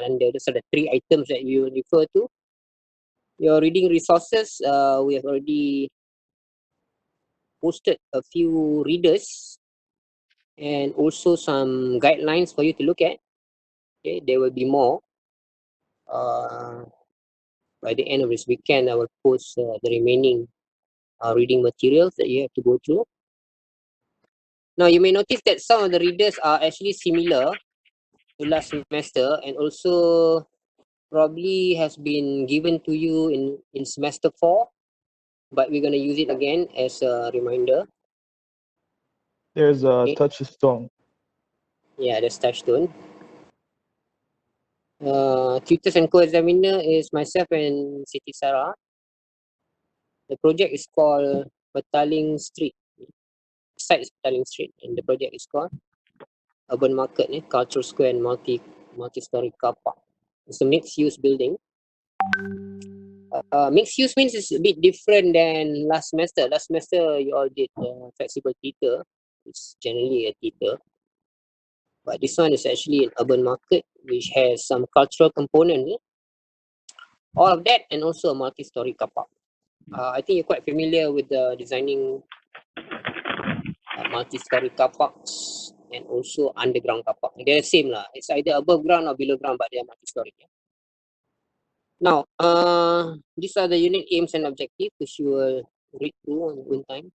under. Those are the 3 items that we will refer to. Your reading resources, we have already posted a few readers and also some guidelines for you to look at. Okay, there will be more. By the end of this weekend, I will post the remaining reading materials that you have to go through. Now, you may notice that some of the readers are actually similar to last semester, and also probably has been given to you in semester 4, but we're going to use it again as a reminder. There's a Okay. touchstone. Yeah, there's touchstone. Tutors and co-examiner is myself and Siti Sarah. The project is called Petaling Street. Site is Petaling Street, and the project is called Urban Market, Cultural Square and multi-story car park. It's a mixed-use building. Mixed use means it's a bit different than last semester. Last semester, you all did flexible theatre. It's generally a theatre. But this one is actually an urban market, which has some cultural component. All of that, and also a multi-story car park. I think you're quite familiar with the designing multi-story car parks and also underground car park. They're the same lah. It's either above ground or below ground, but they are multi-story. Yeah? Now, these are the unit aims and objectives, which you will read through on your own time.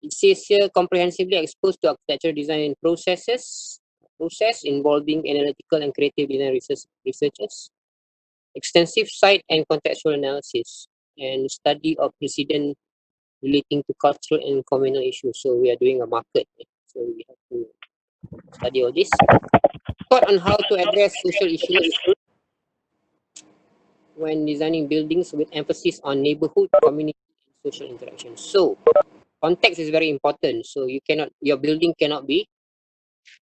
It says here, comprehensively exposed to architectural design process involving analytical and creative design researchers, extensive site and contextual analysis, and study of precedent relating to cultural and communal issues. So we are doing a market, so we have to study all this. Thought on how to address social issues when designing buildings with emphasis on neighborhood, community, and social interaction. So context is very important. So your building cannot be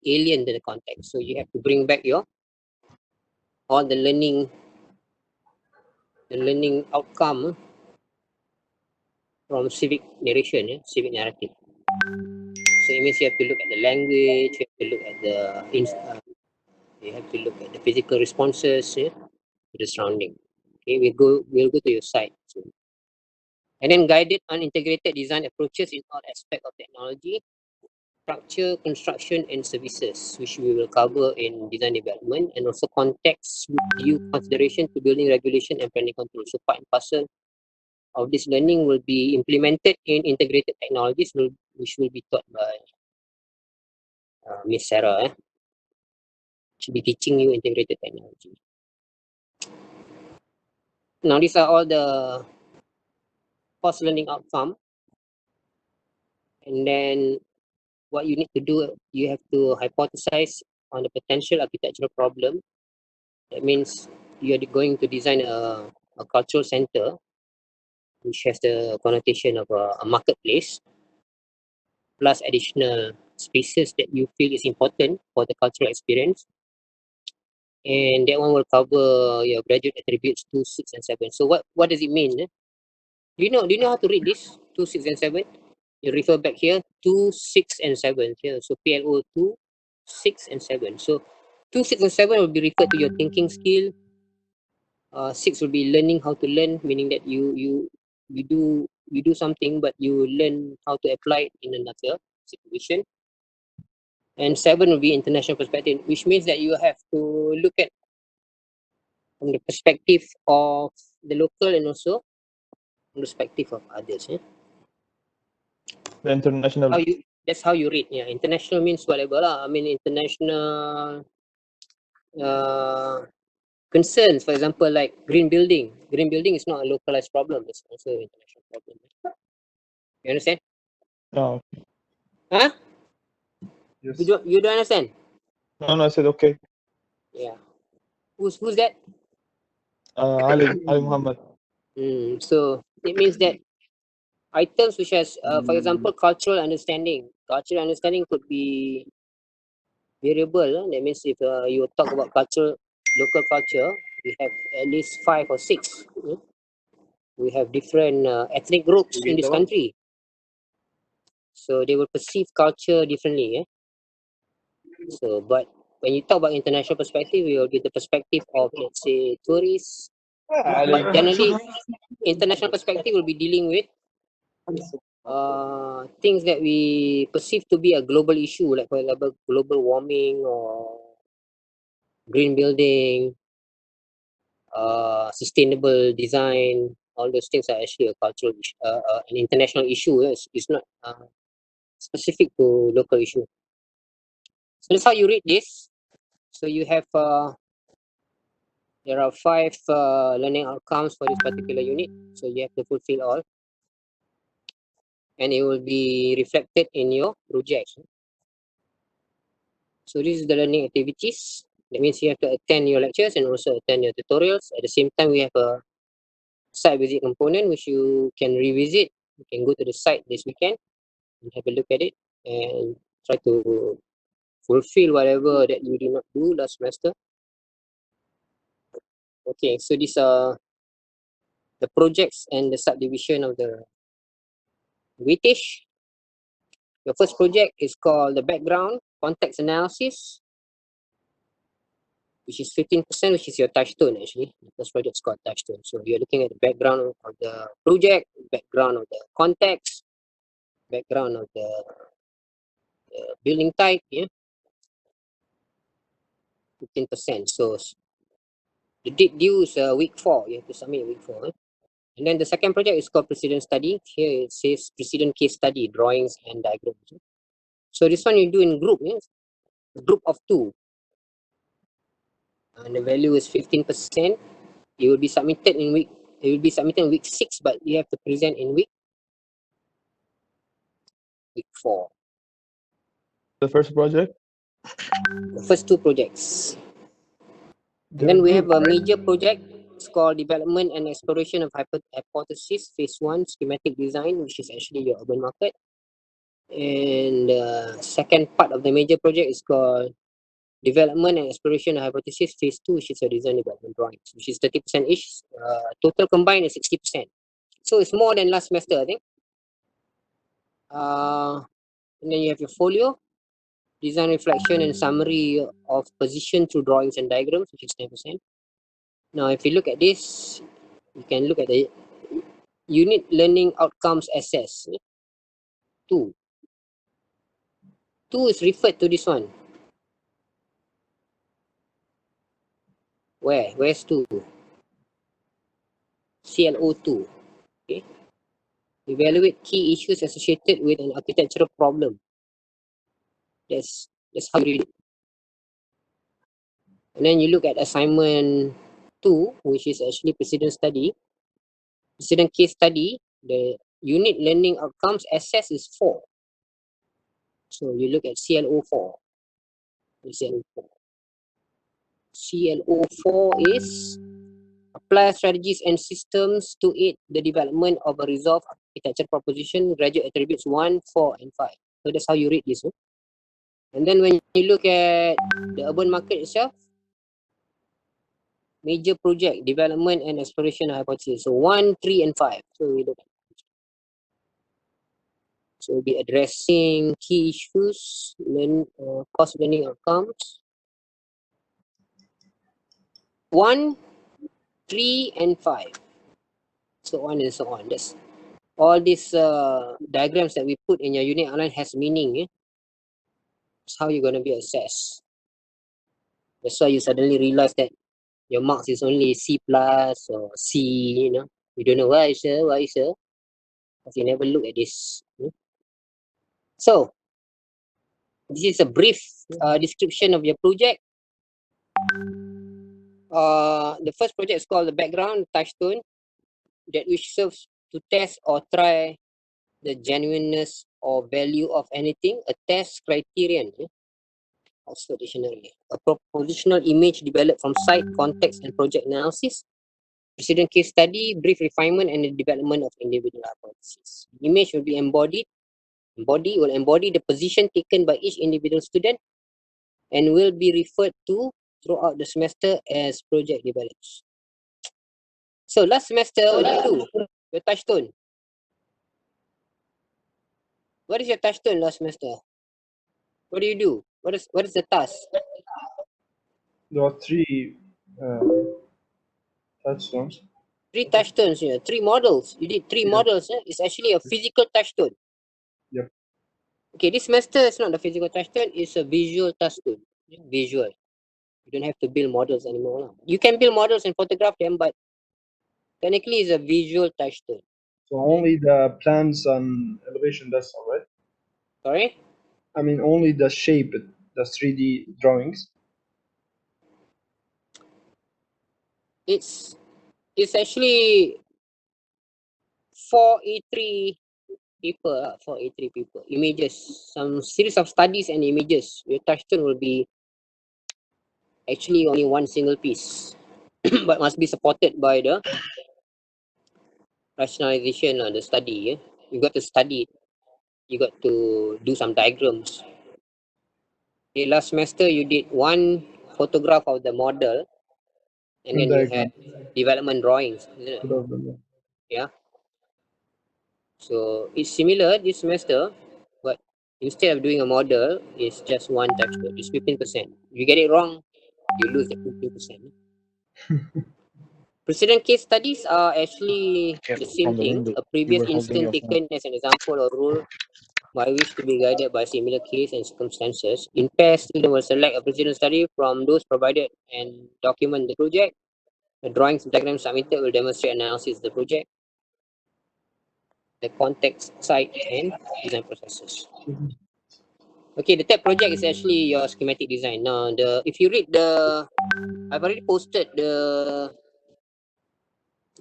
alien to the context. So you have to bring back all the learning outcome from civic narration, civic narrative. So it means you have to look at the language, you have to look at the physical responses to the surrounding. Okay, we'll go to your site soon. And then guided on integrated design approaches in all aspects of technology, structure, construction, and services, which we will cover in design development, and also context with due consideration to building regulation and planning control. So part and parcel of this learning will be implemented in integrated technologies, which will be taught by Miss Sarah. She'll be teaching you integrated technology. Now, these are all the course learning outcome. And then what you need to do, you have to hypothesize on the potential architectural problem. That means you are going to design a cultural center, which has the connotation of a marketplace, plus additional spaces that you feel is important for the cultural experience. And that one will cover your graduate attributes 2, 6, and 7. So what does it mean? Do you know how to read this? 2, 6, and 7? You refer back here, 2, 6, and 7 here. So PLO 2, 6, and 7. So 2, 6, and 7 will be referred to your thinking skill. 6 will be learning how to learn, meaning that you do something, but you learn how to apply it in another situation. And 7 will be international perspective, which means that you have to look at from the perspective of the local and also from the perspective of others. Yeah? The international. That's how you read. Yeah, international means whatever lah. I mean, international concerns. For example, like green building. Green building is not a localized problem. It's also an international problem. You understand? Oh. Huh? Yes. You don't understand? No, I said okay. Yeah. Who's that? Ali Muhammad. So it means that items which has, for example, cultural understanding. Cultural understanding could be variable. That means if you talk about local culture, we have at least 5 or 6. We have different ethnic groups in this country. So they will perceive culture differently. So, but when you talk about international perspective, we will get the perspective of, let's say, tourists. But generally, international perspective will be dealing with things that we perceive to be a global issue, like for example, global warming or green building, sustainable design. All those things are actually a cultural, an international issue. It's not specific to local issue. So that's how you read this. So you have there are 5 learning outcomes for this particular unit. So you have to fulfill all, and it will be reflected in your project. So this is the learning activities. That means you have to attend your lectures and also attend your tutorials. At the same time, we have a site visit component which you can revisit. You can go to the site this weekend and have a look at it and try to fulfill whatever that you did not do last semester. Okay, so these are the projects and the subdivision of the weightage. Your first project is called the background context analysis, which is 15%, which is your touchstone actually. The first project is called touchstone. So you're looking at the background of the project, background of the context, background of the building type, yeah, 15%. So the due is week 4. You have to submit week 4. And then the second project is called precedent study. Here it says precedent case study, drawings and diagrams. So this one you do in group, yes? Group of 2. And the value is 15%. It will be submitted in week 6, but you have to present in week 4. The first project? The first 2 projects. And then we have a major project. It's called development and exploration of hypothesis phase 1 schematic design, which is actually your urban market. And the second part of the major project is called development and exploration of hypothesis phase 2, which is a design development drawings, which is 30% each. Total combined is 60%. So it's more than last semester, I think. And then you have your folio, design reflection and summary of position through drawings and diagrams, which is 10%. Now, if you look at this, you can look at the unit learning outcomes assess. 2. 2 is referred to this one. Where's 2? CLO2. Okay. Evaluate key issues associated with an architectural problem. That's how you read it. And then you look at assignment 2, which is actually precedent study. Precedent case study, the unit learning outcomes assess is 4. So you look at CLO4. CLO4 is apply strategies and systems to aid the development of a resolved architecture proposition, graduate attributes 1, 4, and 5. So that's how you read this. And then when you look at the urban market itself, major project, development and exploration of hypothesis. So 1, 3, and 5. So we look at. So we'll be addressing key issues, course learning outcomes. 1, 3, and 5. So on and so on. That's all these diagrams that we put in your unit outline has meaning. Yeah? That's how you're going to be assessed. That's why you suddenly realize that your marks is only C plus or C, you know. You don't know why, sir, because you never look at this. So, this is a brief description of your project. The first project is called the background touchstone, that which serves to test or try the genuineness or value of anything, a test criterion. Oxford Dictionary. A propositional image developed from site, context, and project analysis. Precedent case study, brief refinement, and the development of individual hypotheses. The image will be embody the position taken by each individual student and will be referred to throughout the semester as project develops. So last semester, what did you do? Your touchstone. What is your touchstone last semester? What do you do? What is the task? There are three touchstones. 3 touchstones here, 3 models. You did 3 Yeah. models. It's actually a physical touchstone. Yep. Okay, this semester is not the physical touchstone, it's a visual touchstone. Visual. You don't have to build models anymore. You can build models and photograph them, but technically it's a visual touchstone. So only the plans and elevation, that's all right? Sorry? I mean, only the shape, the 3D drawings. It's actually 4A3 paper, 4A3 paper. Images. Some series of studies and images. Your touchstone will be actually only one single piece. But must be supported by the rationalization or the study. Yeah? You got to study it. You got to do some diagrams. Okay, last semester you did one photograph of the model and then you had Diagram. development drawings, isn't it? Yeah. So it's similar this semester, but instead of doing a model, it's just one textbook. It's 15%. If you get it wrong, you lose the 15%. Precedent case studies are actually the same From the thing. window, A you previous were holding instance your phone. taken as an example or rule by which to be guided by similar case and circumstances. In pairs, student will select a precedent study from those provided and document the project. The drawings and diagrams submitted will demonstrate analysis of the project, the context, site, and design processes. Okay, the third project is actually your schematic design. Now, if you read I've already posted the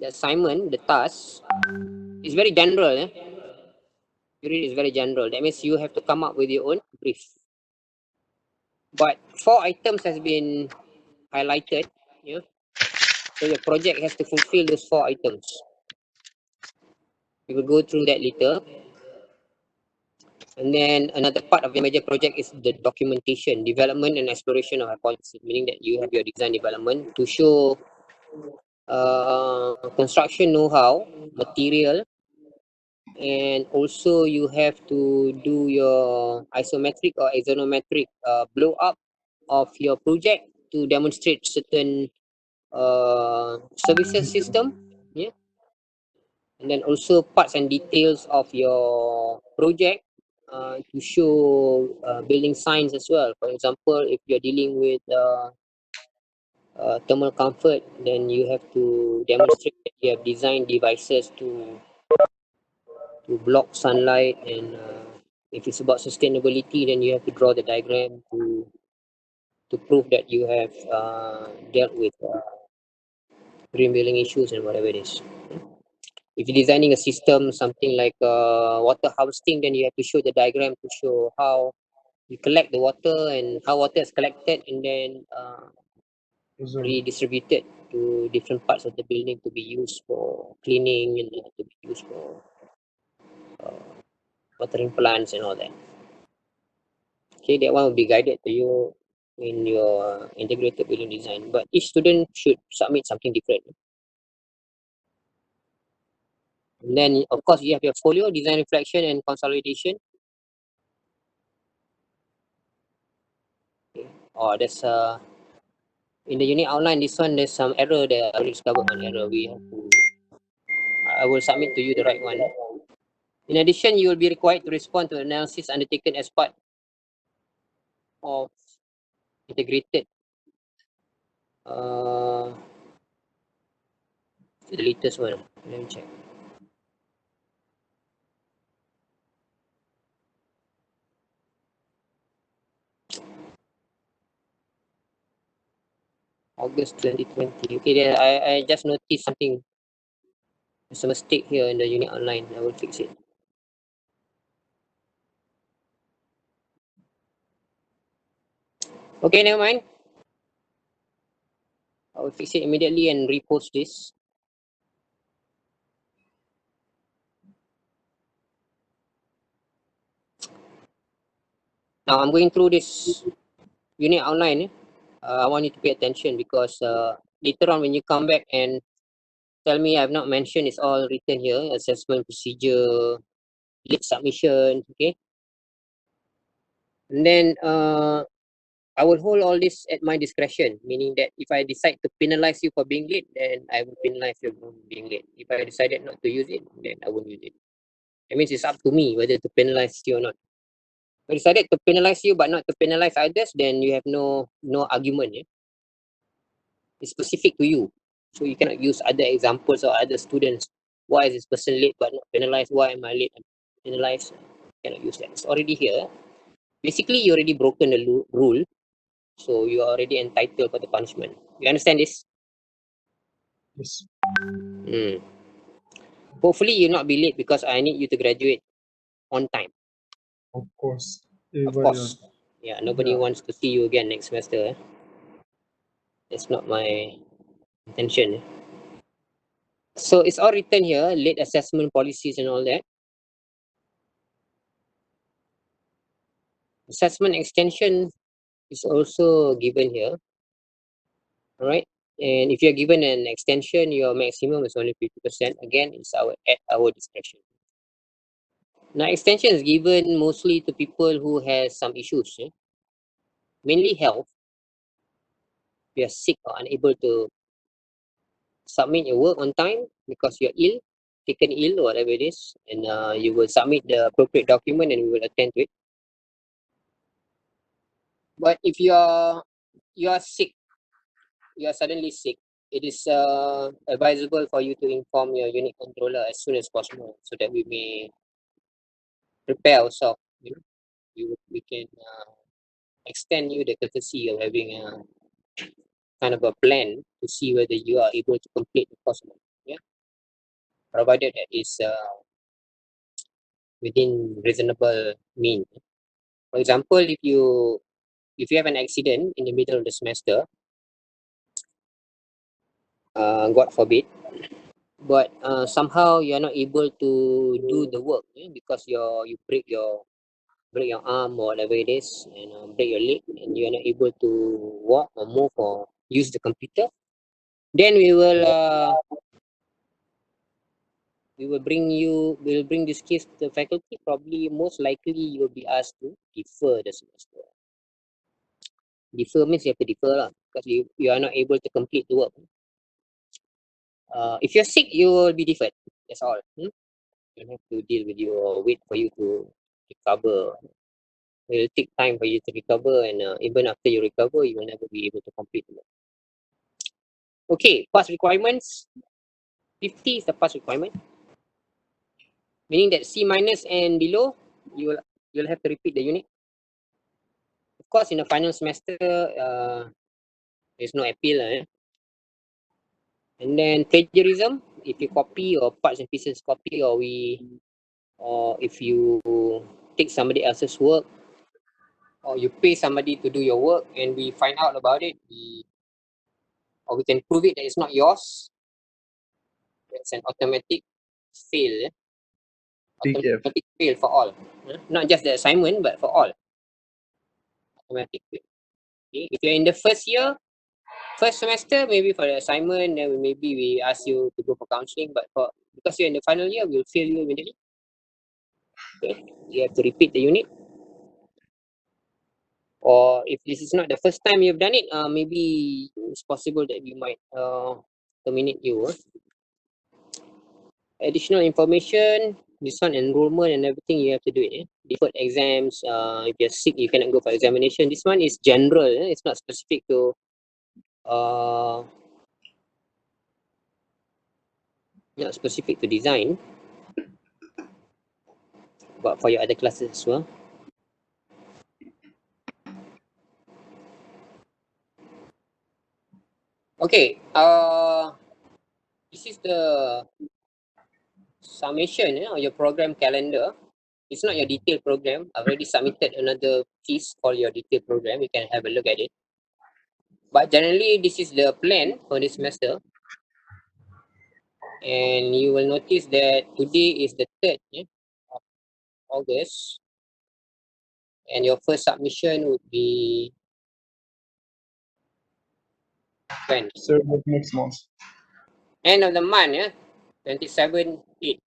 assignment, the task. It's very general. You read it's very general. That means you have to come up with your own brief. But 4 items has been highlighted. Yeah. So your project has to fulfill those 4 items. We will go through that later. And then another part of the major project is the documentation, development and exploration of hypothesis, meaning that you have your design development to show construction know-how, material, and also you have to do your isometric or axonometric blow up of your project to demonstrate certain services system, yeah, and then also parts and details of your project to show building signs as well. For example, if you're dealing with thermal comfort, then you have to demonstrate that you have designed devices to block sunlight, and if it's about sustainability, then you have to draw the diagram to prove that you have dealt with green building issues and whatever it is. If you're designing a system, something like water harvesting, then you have to show the diagram to show how you collect the water and how water is collected and then redistributed to different parts of the building to be used for cleaning and to be used for watering plants and all that. Okay, that one will be guided to you in your integrated building design. But each student should submit something different. And then, of course, you have your folio, design reflection, and consolidation. Okay. Or there's in the unit outline, this one, there's some error that I already discovered one error. I will submit to you the right one. In addition, you will be required to respond to analysis undertaken as part of integrated uh, the latest one. Let me check. August 2020. Okay, then I just noticed something. There's a mistake here in the unit online. I will fix it. Okay, never mind. I will fix it immediately and repost this. Now I'm going through this unit online. I want you to pay attention because later on when you come back and tell me I've not mentioned, it's all written here. Assessment procedure, late submission. Okay. And then I will hold all this at my discretion, meaning that if I decide to penalize you for being late, then I will penalize you for being late. If I decided not to use it, then I won't use it. That means it's up to me whether to penalize you or not. If I decided to penalize you but not to penalize others, then you have no argument. Yeah? It's specific to you. So you cannot use other examples or other students. Why is this person late but not penalized? Why am I late and penalized? You cannot use that. It's already here. Basically, you already broken the rule. So you are already entitled for the punishment. You understand this? Yes. Mm. Hopefully you not be late because I need you to graduate on time. Of course. Of Everybody course. Yeah, nobody yeah. wants to see you again next semester. That's not my intention. So it's all written here, late assessment policies and all that. Assessment extension is also given here. All right. And if you're given an extension, your maximum is only 50%. Again, it's at our discretion. Now, extension is given mostly to people who has some issues, mainly health. If you're sick or unable to submit your work on time because you're ill, taken ill or whatever it is, and you will submit the appropriate document and we will attend to it. But if you are sick, you are suddenly sick, it is advisable for you to inform your unit controller as soon as possible so that we may prepare ourselves. We can extend you the courtesy of having a kind of a plan to see whether you are able to complete the course or not. Yeah, provided that is within reasonable mean. For example, if you have an accident in the middle of the semester, God forbid, but somehow you are not able to do the work because you break your arm or whatever it is, and break your leg, and you are not able to walk or move or use the computer, then we'll bring this case to the faculty. Probably most likely you will be asked to defer the semester. Defer means you have to defer lah, because you are not able to complete the work. If you're sick, you will be deferred. That's all. You don't have to deal with you or wait for you to recover. It will take time for you to recover, and even after you recover, you will never be able to complete the work. Okay, pass requirements. 50 is the pass requirement, meaning that C minus and below, you'll have to repeat the unit. Of course, in the final semester, there's no appeal. And then plagiarism, if you copy or parts and pieces copy, or if you take somebody else's work, or you pay somebody to do your work and we find out about it, or we can prove it that it's not yours, it's an automatic fail. PKF. Automatic fail for all. Not just the assignment, but for all. Automatic fail. Okay. If you're in the first semester, maybe for the assignment, then maybe we ask you to go for counseling, but because you're in the final year, we'll fail you immediately. Okay. You have to repeat the unit. Or if this is not the first time you've done it, maybe it's possible that we might terminate you. Additional information, this one enrollment and everything, you have to do it. Deferred exams, if you're sick, you cannot go for examination. This one is general, it's not specific to design, but for your other classes as well. Okay, this is the summation of your program calendar. It's not your detailed program. I've already submitted another piece for your detailed program. You can have a look at it. But generally, this is the plan for this semester. And you will notice that today is the 3rd of August. And your first submission would be when? Third of next month. End of the month, 27/8.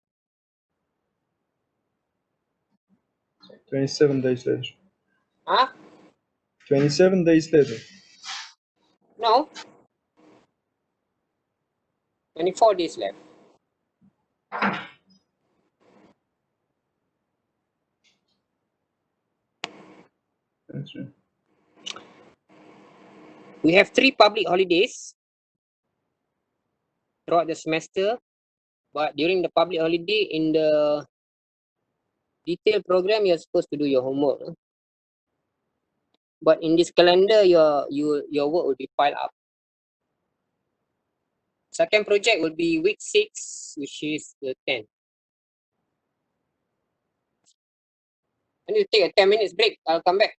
27 days later. Huh? 27 days later. No. 24 days left. That's right. We have 3 public holidays throughout the semester, but during the public holiday in the detailed program, you're supposed to do your homework. But in this calendar, your work will be piled up. Second project will be week 6, which is the 10th. I need to take a 10 minutes break. I'll come back.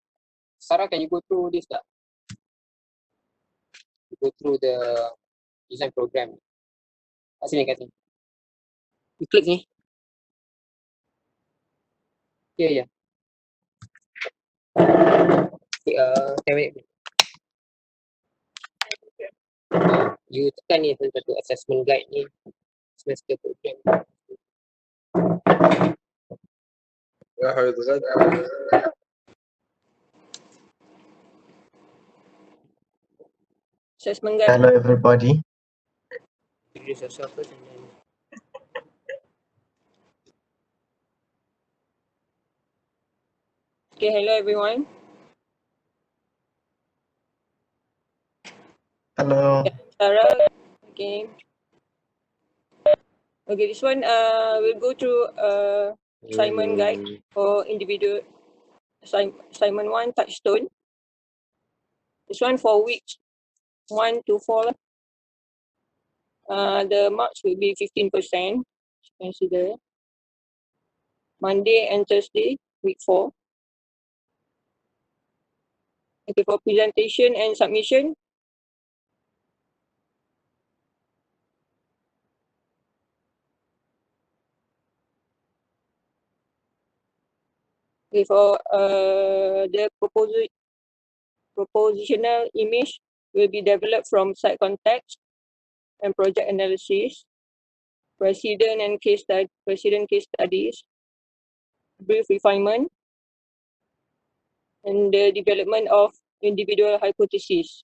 Sarah, can you go through this? Go through the design program. Kat sini, kat sini. You click ni. Ya. Okay, 10 minutes break. You tekan ni satu assessment guide ni. Semester program. Assessment guide. Hello, everybody. Introduce yourself first and then. Okay, hello everyone. Hello. Sarah. Okay. Okay, this one we'll go through assignment guide for individual assignment 1 touchstone. This one for week 1 to 4. The marks will be 15%. Consider Monday and Thursday, week 4. Okay, for presentation and submission, okay, for the propositional image will be developed from site context and project analysis, precedent case studies, brief refinement, and the development of individual hypotheses.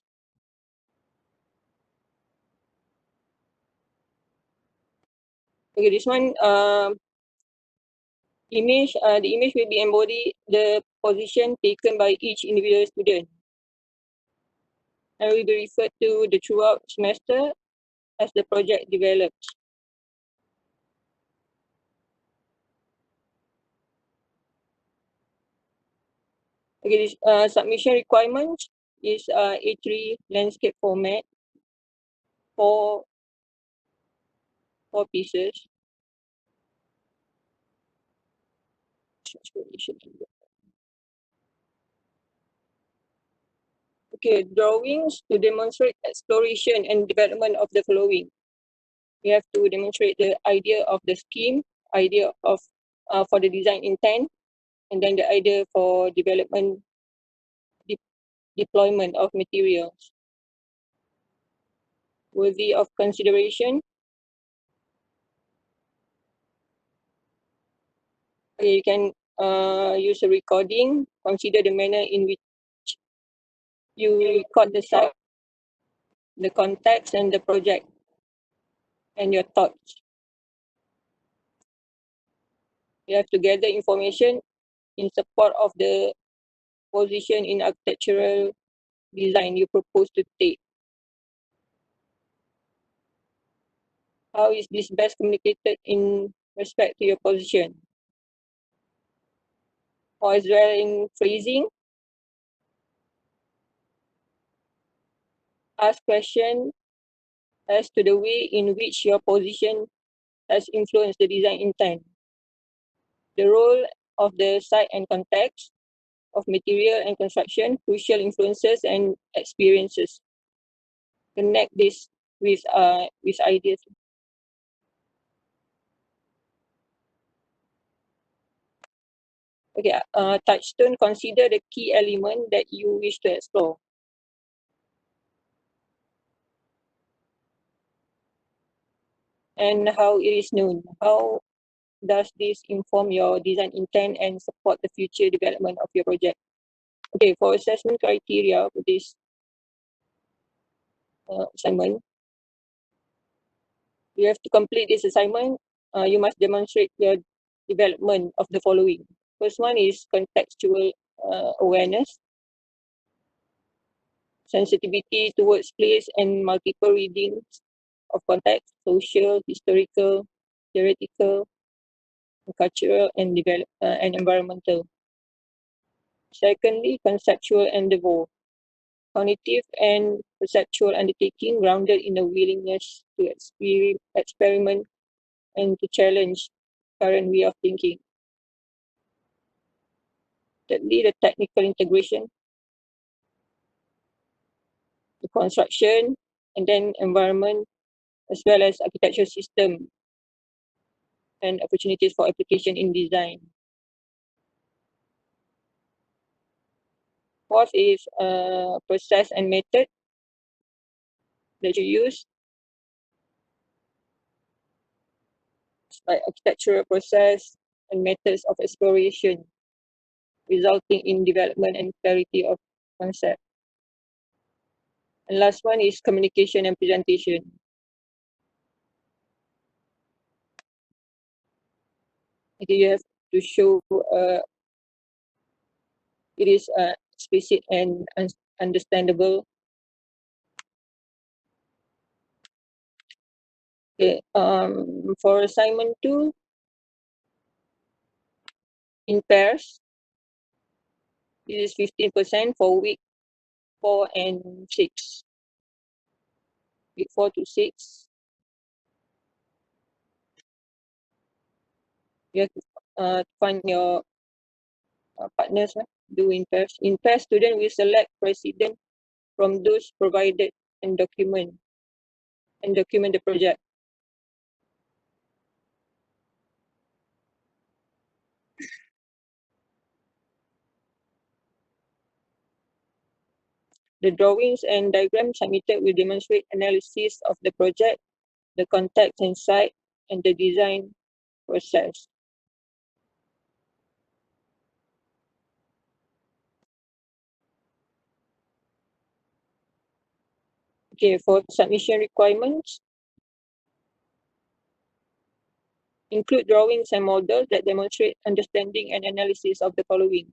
Okay, this one image, the image will be embody the position taken by each individual student and will be referred to the throughout semester as the project develops. Okay, this submission requirements is A3 landscape format for 4 pieces. Okay, drawings to demonstrate exploration and development of the following. We have to demonstrate the idea of the scheme, idea of for the design intent, and then the idea for development deployment of materials. Worthy of consideration. Okay, you can use a recording. Consider the manner in which you record the site, the context, and the project, and your thoughts. You have to gather information in support of the position in architectural design you propose to take. How is this best communicated in respect to your position? Or as well in phrasing, ask questions as to the way in which your position has influenced the design intent, the role of the site and context, of material and construction, crucial influences and experiences. Connect this with ideas. Okay, touchstone, consider the key element that you wish to explore. And how it is known. How does this inform your design intent and support the future development of your project? Okay, for assessment criteria for this assignment, you have to complete this assignment. You must demonstrate your development of the following. First one is contextual awareness, sensitivity towards place and multiple readings of context, social, historical, theoretical, cultural, and environmental. Secondly, conceptual endeavor, cognitive and perceptual undertaking grounded in a willingness to experiment and to challenge current way of thinking. Thirdly, the technical integration, the construction, and then environment, as well as architectural system and opportunities for application in design. Fourth is process and method that you use, like architectural process and methods of exploration, resulting in development and clarity of concept. And last one is communication and presentation. Okay, you have to show it is explicit and understandable. Okay, for assignment 2, in pairs, it is 15% for week 4 and 6. Week 4 to 6, you have to find your partners, do in pairs. In pairs, student will select president from those provided and document the project. The drawings and diagrams submitted will demonstrate analysis of the project, the context and site, and the design process. Okay, for submission requirements, include drawings and models that demonstrate understanding and analysis of the following.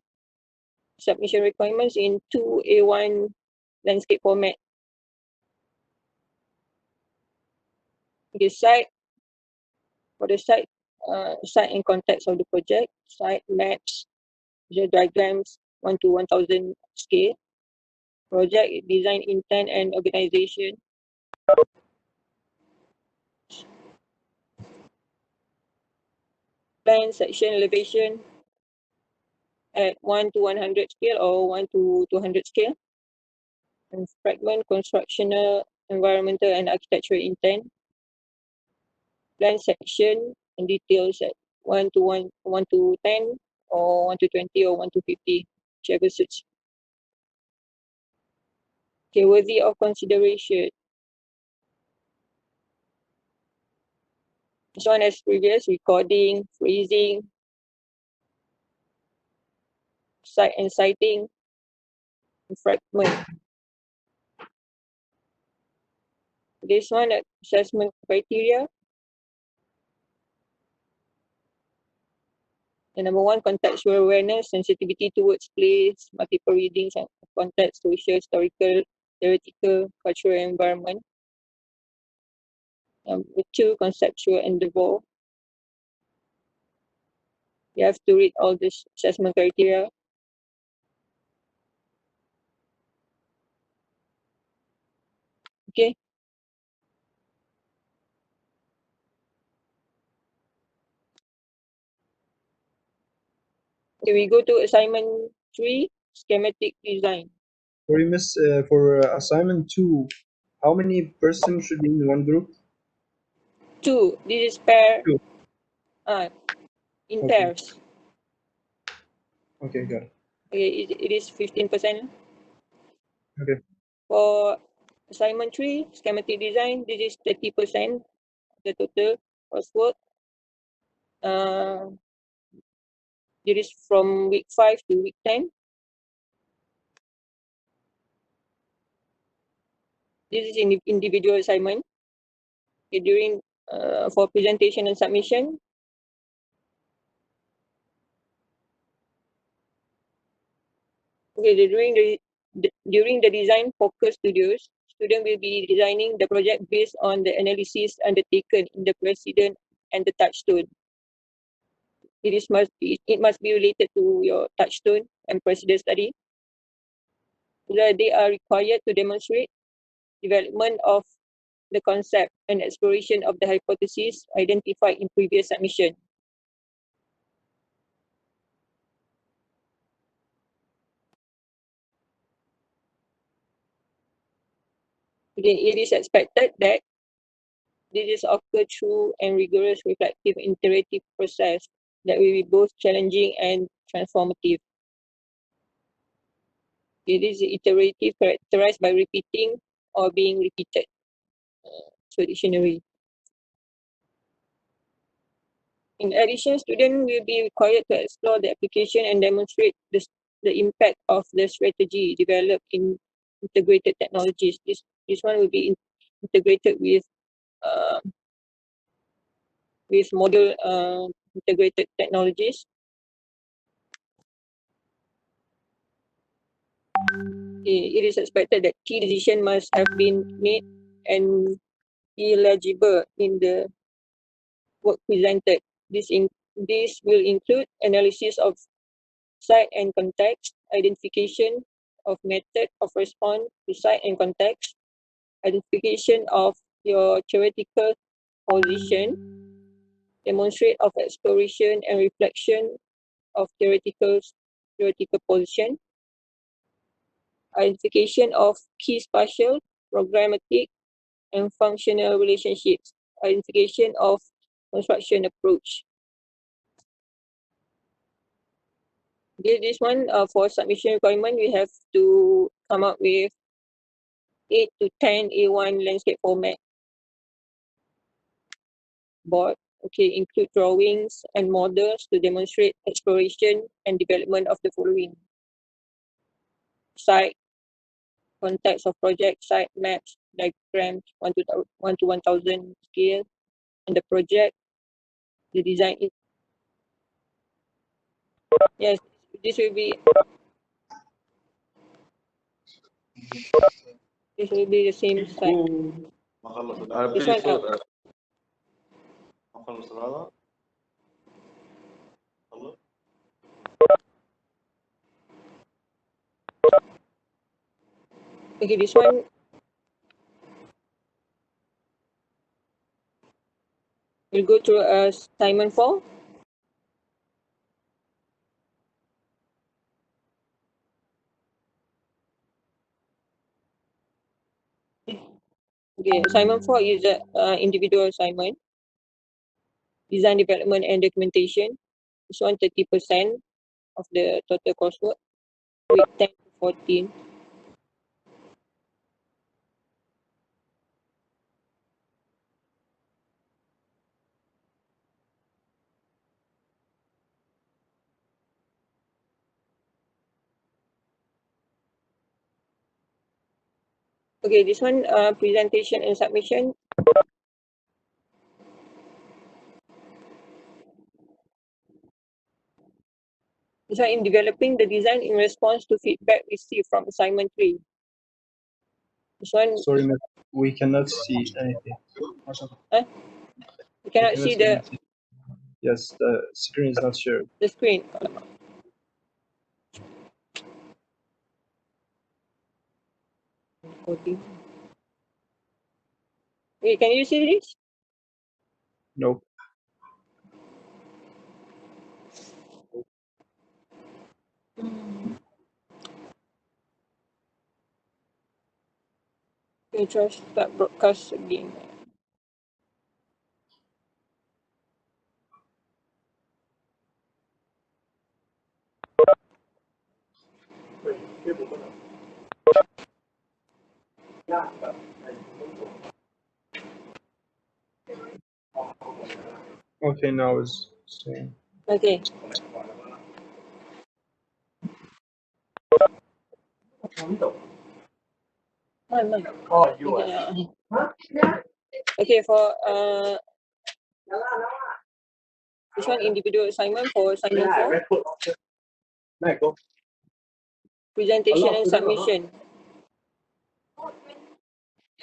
Submission requirements in 2A1 landscape format. The site, for the site and context of the project, site maps, the diagrams 1 to 1000 scale, project design intent and organization, plan section elevation at 1 to 100 scale or 1 to 200 scale, and fragment constructional, environmental and architectural intent, plan section and details at 1 to 10 or 1 to 20 or 1 to 50, whichever suits. Okay, worthy of consideration. This one as previous, recording, phrasing, cite and citing, and fragment. This one, assessment criteria. The number 1, contextual awareness, sensitivity towards place, multiple readings and context, social, historical, theoretical, cultural environment. Number 2, conceptual endeavor. You have to read all this assessment criteria. Okay. Okay, we go to assignment 3, schematic design. Sorry, Miss, for assignment 2, how many persons should be in one group? 2, this is pair. 2. In Okay. pairs. Okay, got it. Okay, it is 15%. Okay. For assignment 3, schematic design, this is 30% the total coursework. It is from week 5 to week 10. This is individual assignment. Okay, during for presentation and submission. Okay, during the design focus studios, student will be designing the project based on the analysis undertaken in the precedent and the touchstone. It must be related to your touchstone and precedent study. They are required to demonstrate development of the concept and exploration of the hypothesis identified in previous submission. Again, it is expected that this is occur through and rigorous reflective iterative process that will be both challenging and transformative. It is iterative characterized by repeating or being repeated. So dictionary. In addition, students will be required to explore the application and demonstrate the impact of the strategy developed in integrated technologies. This one will be integrated with model integrated technologies. It is expected that key decision must have been made and eligible in the work presented. This will include analysis of site and context, identification of method of response to site and context, identification of your theoretical position, demonstrate of exploration and reflection of theoretical position, identification of key spatial, programmatic, and functional relationships, identification of construction approach. This one for submission requirement, we have to come up with 8 to 10 A1 landscape format board. Okay, include drawings and models to demonstrate exploration and development of the following: site, context of project, site maps, diagrams, 1 to 1000 scale, and the project, the design. Yes, this will be the same site. This one out. Okay, this one. We'll go through assignment 4. Okay, assignment 4 is an individual assignment. Design, development, and documentation. This one 30% of the total coursework. Week 10 to 14. Okay, this one presentation and submission. This one in developing the design in response to feedback received from assignment 3. This one. Sorry, ma'am, we cannot see anything. You cannot see the anything. Yes, the screen is not shared. the screen. Okay. Wait, can you see this? Nope. Okay, try start broadcast again. Okay, now it's saying. Okay. Oh, you are. Okay, for this one individual assignment for assignment 4, presentation and submission.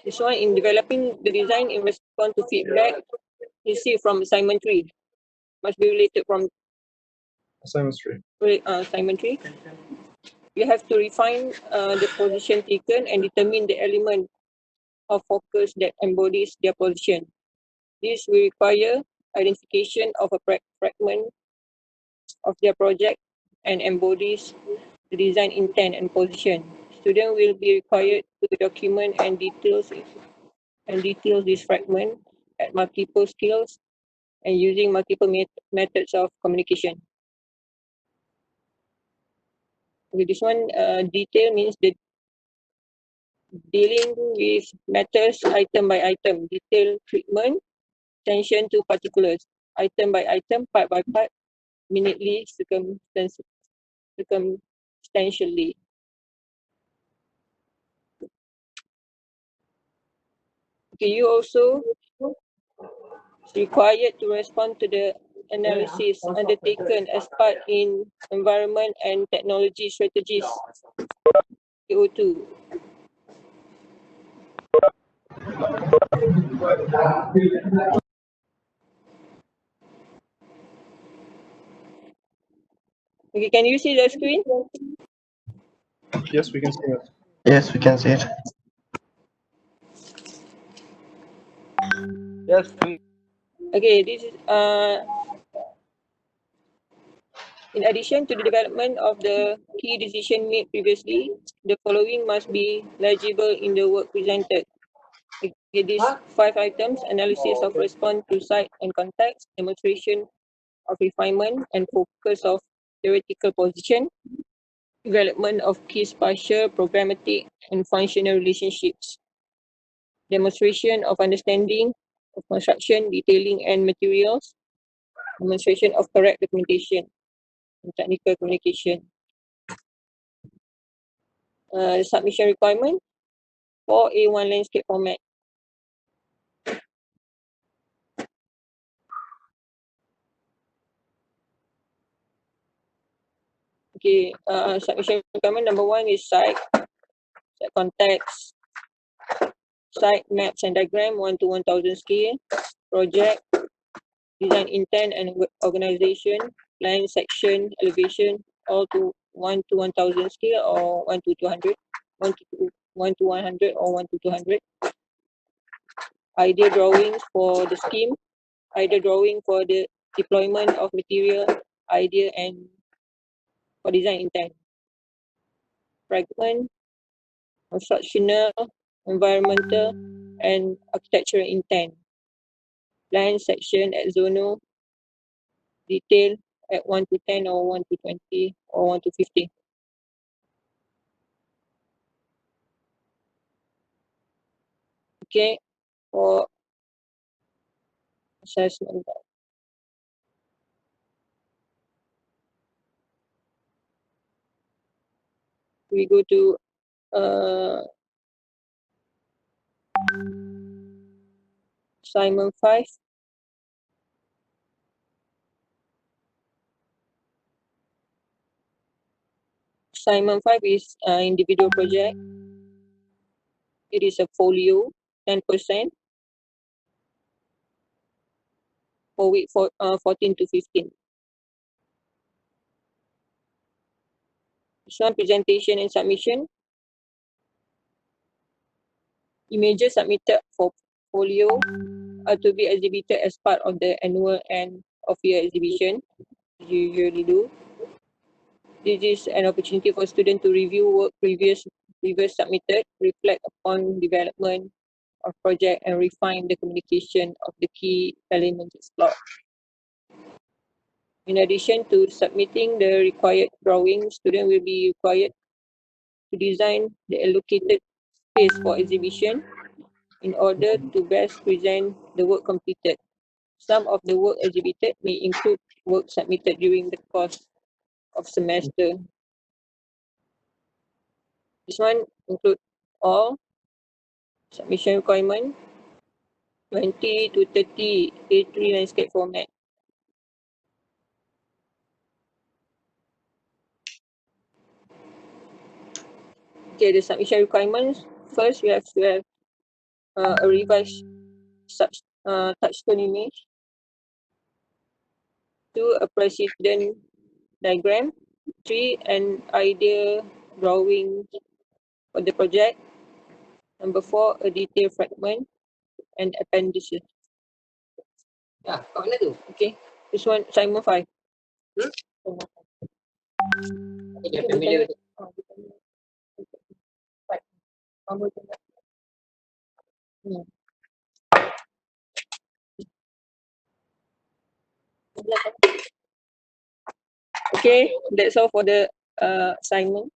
This one in developing the design in response to feedback received from assignment 3. Must be related from Assignment 3. assignment 3. You have to refine the position taken and determine the element of focus that embodies their position. This will require identification of a fragment of their project and embodies the design intent and position. Students will be required to document and detail this fragment at multiple skills and using multiple methods of communication. Okay, this one detail means the dealing with matters item by item, detailed treatment, attention to particulars, item by item, part by part, minutely, circumstantially. Okay, you also required to respond to the analysis undertaken as part in environment and technology strategies, AO2. Okay, can you see the screen? Yes, we can see it. Yes, we can see it. Yes, we Okay, this is in addition to the development of the key decision made previously, the following must be legible in the work presented. Okay, these 5 items: analysis of response to site and context, demonstration of refinement and focus of theoretical position, development of key spatial, programmatic, and functional relationships, demonstration of understanding of construction, detailing, and materials, demonstration of correct documentation and technical communication. Submission requirement for A1 landscape format. Okay, submission requirement number 1 is site context, site maps and diagram 1 to 1000 scale, project, design intent and organization, plan, section, elevation, all to 1 to 1000 scale or 1 to 200, 1 to 100 or 1 to 200. Idea drawings for the scheme, idea drawing for the deployment of material, idea and for design intent. Fragment, constructional, environmental, and architectural intent. Plan, section, at zonal, detail at 1 to 10 or 1 to 20 or 1 to 50. Okay, for assessment. We go to assignment 5. Assignment 5 is individual project. It is a folio, 10% for week 14 to 15. This one, presentation and submission. Images submitted for folio are to be exhibited as part of the annual end of year exhibition. You usually do. This is an opportunity for students to review work previous submitted, reflect upon development of project and refine the communication of the key elements explored. In addition to submitting the required drawings, students will be required to design the allocated space for exhibition in order to best present the work completed. Some of the work exhibited may include work submitted during the course of semester. This one include all Submission requirement 20 to 30 A3 landscape format. Okay, the submission requirements. First, we have to have a revised touchstone image. 2, a precedent diagram. 3, an idea drawing for the project. Number 4, a detailed fragment and appendices. Ya, kat mana tu? Okay, this one assignment 5. Dia familiar with it. Okay, that's all for the assignment.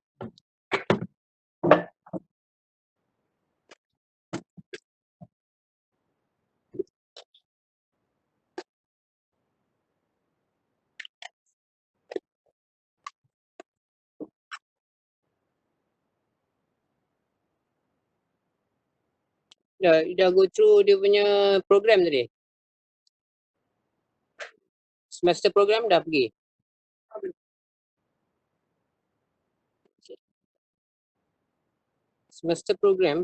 Dah go through dia punya program tadi. Semester program dah pergi. Semester program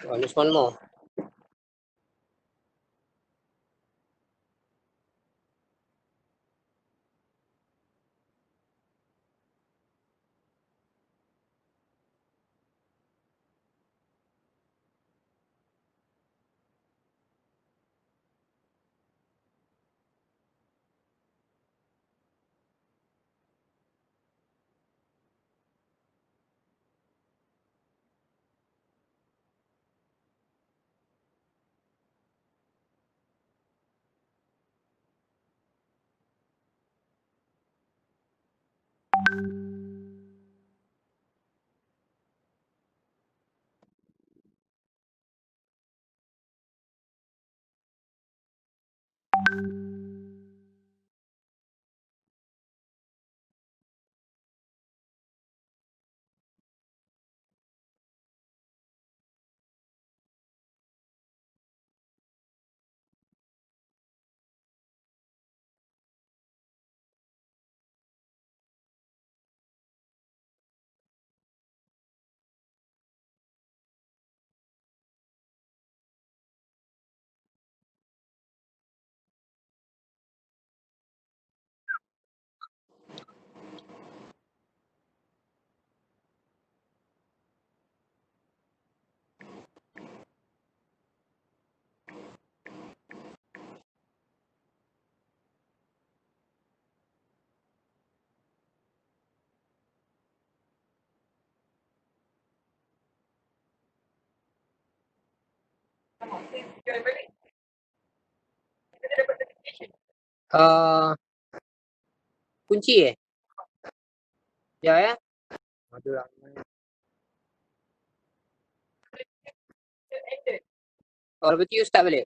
oh, there's one more. Kunci Ya ya. Aduh lah. Oh, lepas tu you start balik.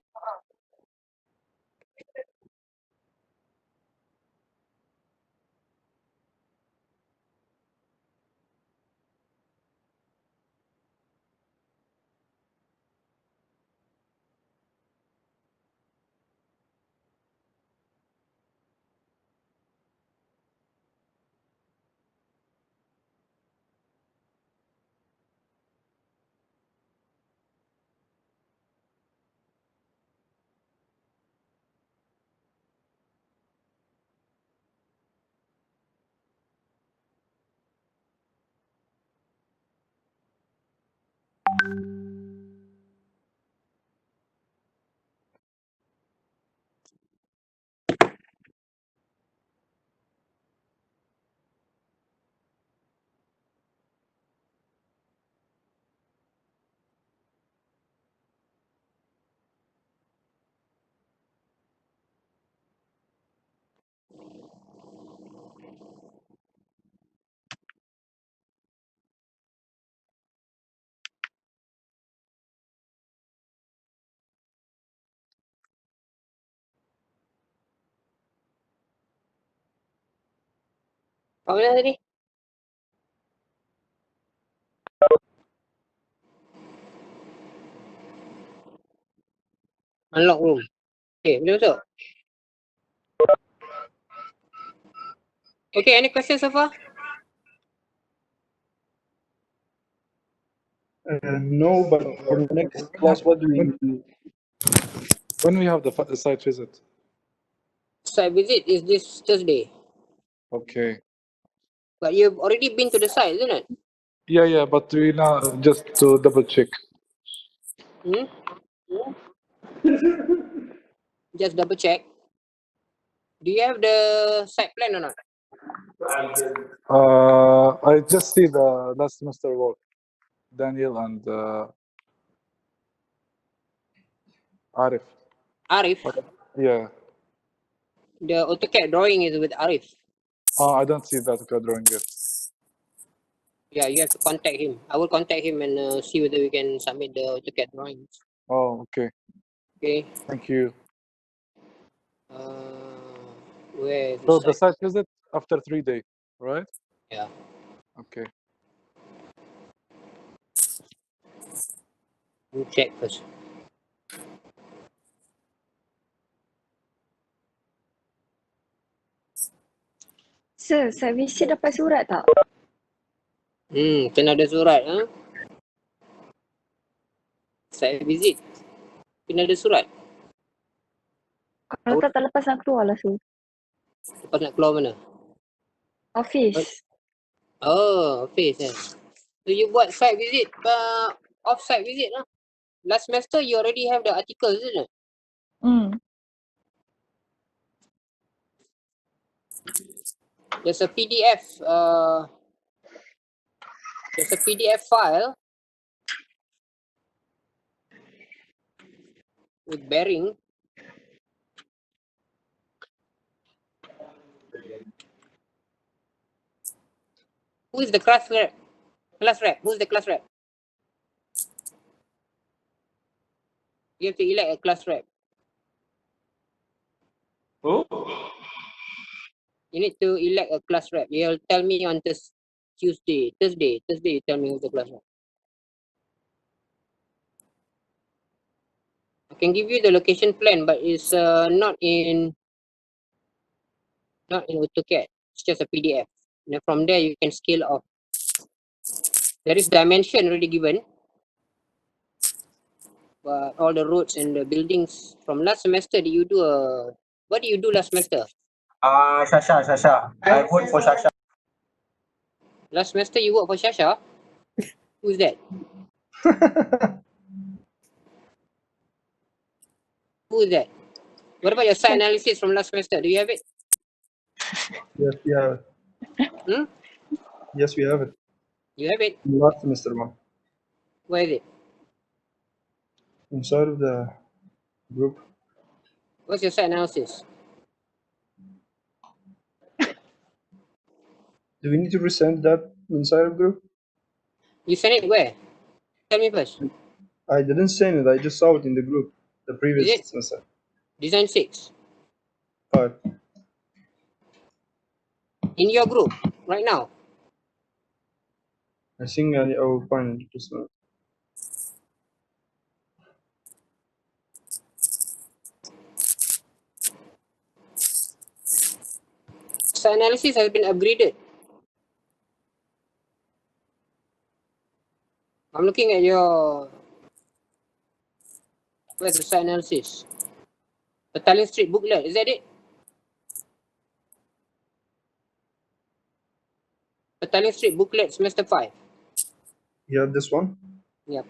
Kat mana tadi? Unlock room. Okay, boleh masuk? Okay, any questions so far? No, but for the next class, what do we do? When we have the site visit? Site visit is this Thursday. Okay. But you've already been to the site, isn't it? Yeah, but we now just to double check. Hmm? Just double check. Do you have the site plan or not? I just see the last semester work, Daniel and Arif. Arif, Yeah. the AutoCAD drawing is with Arif. I don't see that drawing yet. Yeah, you have to contact him. I will contact him and see whether we can submit the AutoCAD drawings. Oh, okay. Okay. Thank you. Where is So the the site? site visit after 3 days, right? Yeah. Okay. You check first. Sir, saya visit dapat surat tak? Kena ada surat, ha? Site visit. Kena ada surat. Kalau tak lepas nak keluar lah, sir. Lepas nak keluar mana? Office. Oh, office eh. So you buat site visit, off-site visit lah. Last semester you already have the articles, isn't it? There's a PDF, there's a PDF file with bearing. Who is the class rep? Class rep. Who's the class rep? You have to elect a class rep. Oh? You need to elect a class rep. You'll tell me on Thursday. You tell me who's the class rep. I can give you the location plan, but it's not in AutoCAD. It's just a PDF. And then from there you can scale off. There is dimension already given, but all the roads and the buildings from last semester. What did you do last semester? Shasha. I vote for Shasha. Last semester you work for Shasha? Who's that? Who is that? What about your site analysis from last semester? Do you have it? Yes, we have it. Yes, we have it. You have it? Last semester one. Where is it? Inside of the group. What's your site analysis? Do we need to resend that inside of group? You sent it where? Tell me first. I didn't send it. I just saw it in the group. The Is previous it? semester. Design 6. 5. In your group right now. I think I will find it just now. Site analysis has been upgraded. I'm looking at your. Where's the site analysis? Battalion Street booklet. Is that it? Battalion Street booklet semester 5. You have this one? Yep.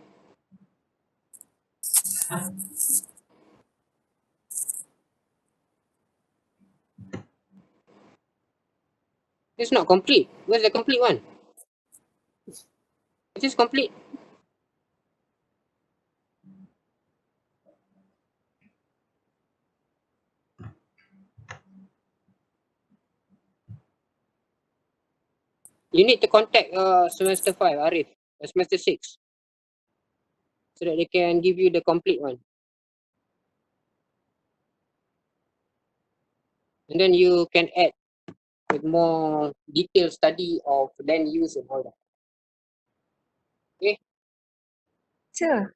It's not complete. Where's the complete one? It is complete. You need to contact semester 5, Arif, semester 6, so that they can give you the complete one. And then you can add with more detailed study of land use and all that. Sir,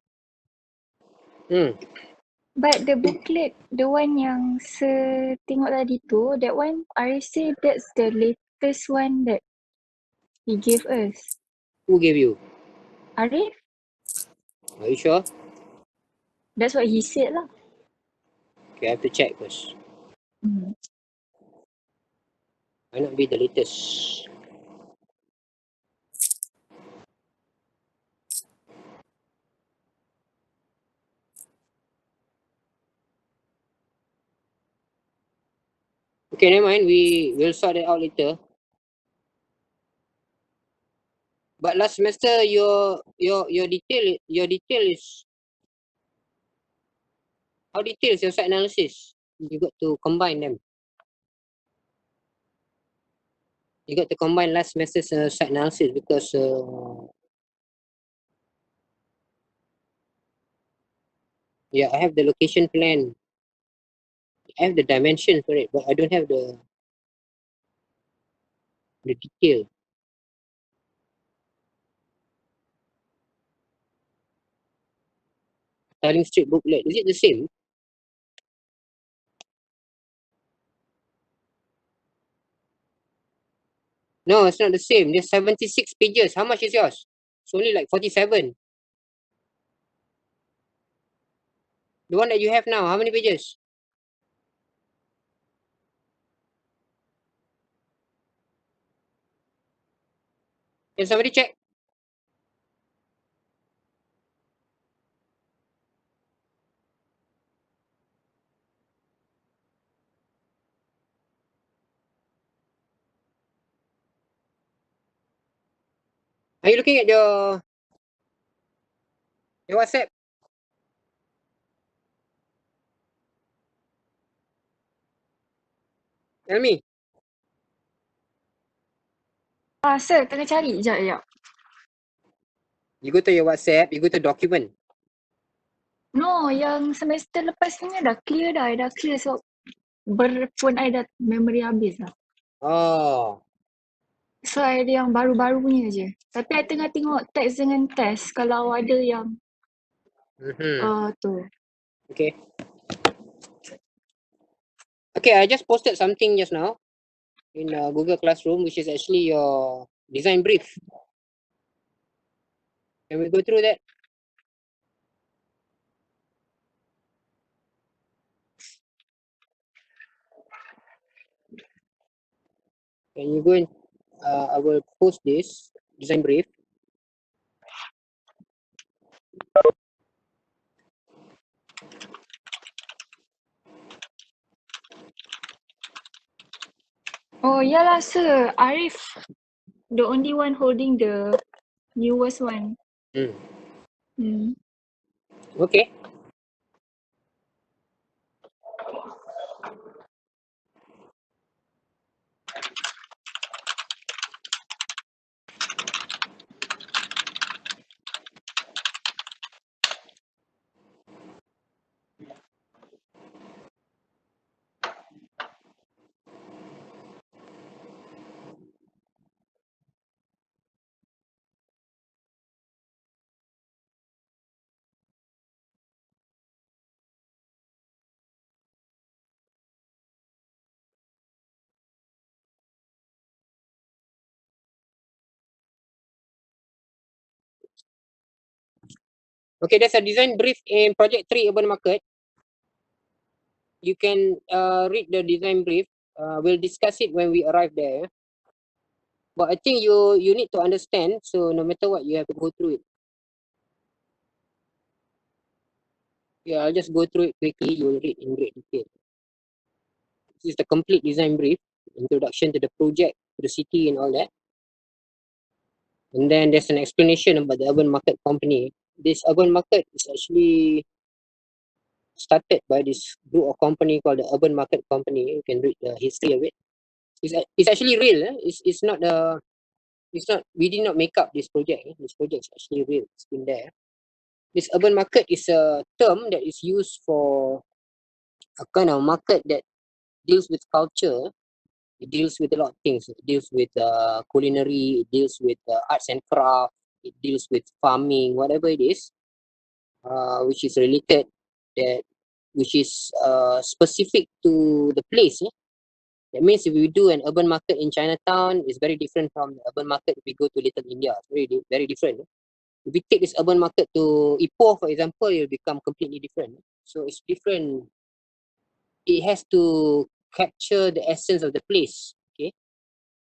Hmm. but the booklet, the one yang tengok tadi tu, that one, I say that's the latest one that he gave us. Who gave you? Arif, Are you sure? that's what he said lah. Okay, I have to check first. Hmm. Might not be the latest. Okay, never mind. We will sort it out later. But last semester, your detail is how detailed is your site analysis? You got to combine them. You got to combine last semester's site analysis because yeah, I have the location plan. I have the dimensions for it, but I don't have the detail. Tiling strip booklet. Is it the same? No, it's not the same. There's 76 pages. How much is yours? It's only like 47. The one that you have now, how many pages? Can somebody check? Are you looking at your WhatsApp? Tell me. Sir, tengah cari. Sekejap. You go to your WhatsApp, you go to document. No, yang semester lepas ni dah clear dah. I dah clear so phone I dah memory habis dah. Oh, So I ada yang baru-baru punya je. Tapi I tengah tengok teks dengan test kalau ada yang tu. okay. Okay, I just posted something just now in Google Classroom, which is actually your design brief. Can we go through that? Can you go in? I will post this design brief. Oh yalah sir, Arif the only one holding the newest one. Hmm. Okay. Okay, there's a design brief in Project 3 Urban Market. You can read the design brief. We'll discuss it when we arrive there. But I think you need to understand, so no matter what, you have to go through it. Yeah, I'll just go through it quickly. You will read in great detail. This is the complete design brief, introduction to the project, to the city and all that. And then there's an explanation about the urban market company. This urban market is actually started by this group of company called the Urban Market Company. You can read the history of it. It's actually real. It's not we did not make up this project. This project is actually real. It's been there. This urban market is a term that is used for a kind of market that deals with culture It deals with a lot of things. It deals with culinary, it deals with arts and craft, it deals with farming, whatever it is, which is related, that which is specific to the place. That means if we do an urban market in Chinatown, it's very different from the urban market if we go to Little India. It's very different. If we take this urban market to Ipoh, for example, it will become completely different. So it's different. It has to capture the essence of the place. Okay.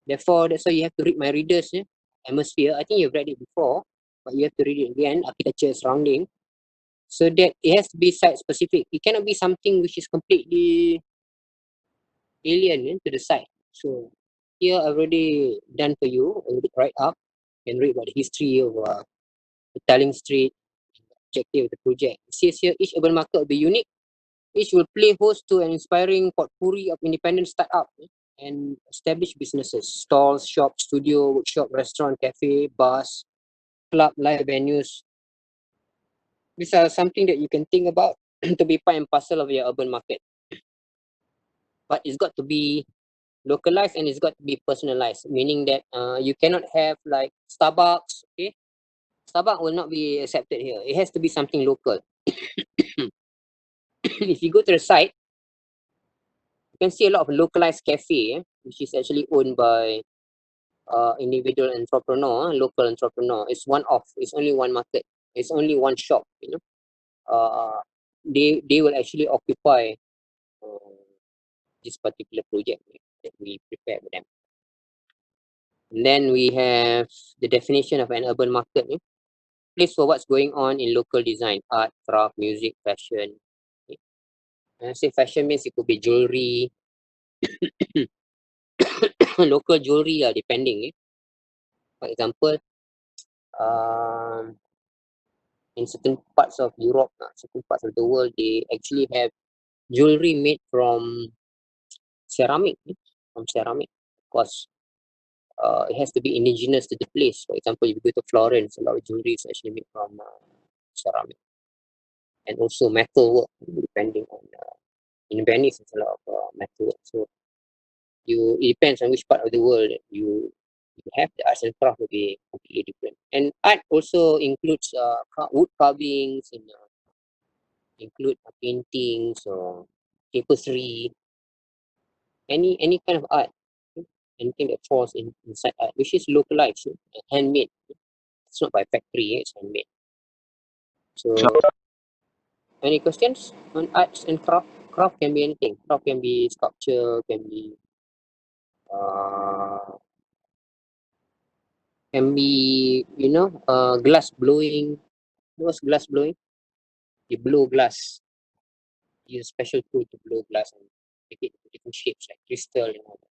Therefore, that's why you have to read my readers. Atmosphere. I think you've read it before, but you have to read it again. Architecture, surrounding. So that it has to be site specific. It cannot be something which is completely alien to the site. So here I've already done for you a bit right up and read about the history of the Telling Street, objective of the project. It says here each urban market will be unique. Each will play host to an inspiring potpourri of independent startup and established businesses, stalls, shops, studio, workshop, restaurant, cafe, bars, club, live venues. These are something that you can think about to be part and parcel of your urban market. But it's got to be localized and it's got to be personalized, meaning that you cannot have like Starbucks. Okay, Starbucks will not be accepted here. It has to be something local. If you go to the site, you can see a lot of localized cafe, which is actually owned by individual entrepreneur, local entrepreneur. It's one off. It's only one market. It's only one shop. They will actually occupy uh, this particular project that we prepare for them. And then we have the definition of an urban market. Place for what's going on in local design, art, craft, music, fashion. Okay. When I say fashion means it could be jewelry, local jewelry, depending. For example, um, in certain parts of Europe, certain parts of the world, they actually have jewelry made from ceramic. From ceramic, of course. It has to be indigenous to the place. For example, if you go to Florence, a lot of jewelry is actually made from ceramic, and also metal work, depending on in Venice, it's a lot of metal work. So it depends on which part of the world that you have. The arts and craft will be completely different. And art also includes wood carvings and include paintings or tapestry, any kind of art, anything that falls inside art, which is localized, handmade. It's not by factory, it's handmade. So, any questions on arts and craft? Craft can be anything. Craft can be sculpture, uh, can be glass blowing. What's glass blowing? You blow glass. Use a special tool to blow glass and make it into different shapes like crystal and all that.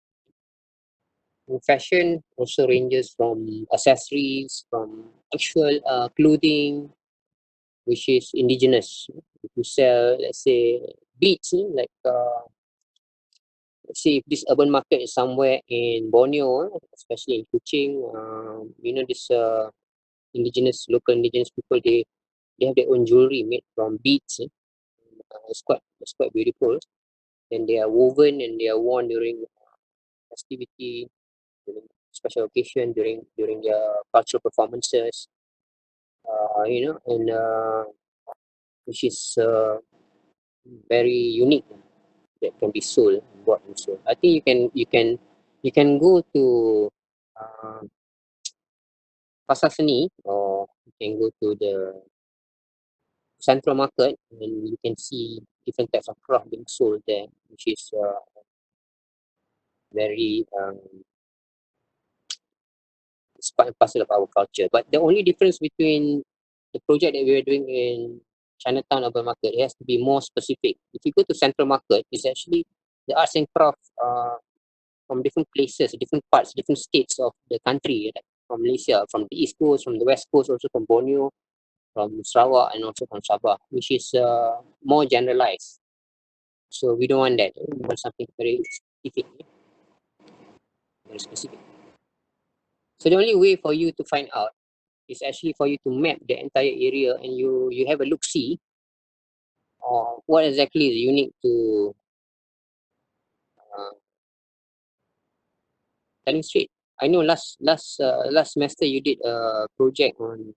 And fashion also ranges from accessories, from actual clothing, which is indigenous. If you sell, let's say, beads, like let's say if this urban market is somewhere in Borneo, especially in Kuching, this local indigenous people, they have their own jewelry made from beads. It's quite beautiful. Then they are woven and they are worn during festivity, during special occasion, during their cultural performances. And which is very unique that can be sold, bought and sold. I think you can go to uh, Pasar Seni, or you can go to the Central Market and you can see different types of craft being sold there, which is very it's part and parcel of our culture. But the only difference between the project that we are doing in Chinatown Urban Market, it has to be more specific. If you go to Central Market, it's actually the arts and craft from different places, different parts, different states of the country, like from Malaysia, from the East Coast, from the West Coast, also from Borneo, from Sarawak, and also from Sabah, which is more generalized. So we don't want that. We want something very specific. Very specific. So the only way for you to find out is actually for you to map the entire area and you have a look see what exactly is unique to uh, telling straight. I know last semester you did a project on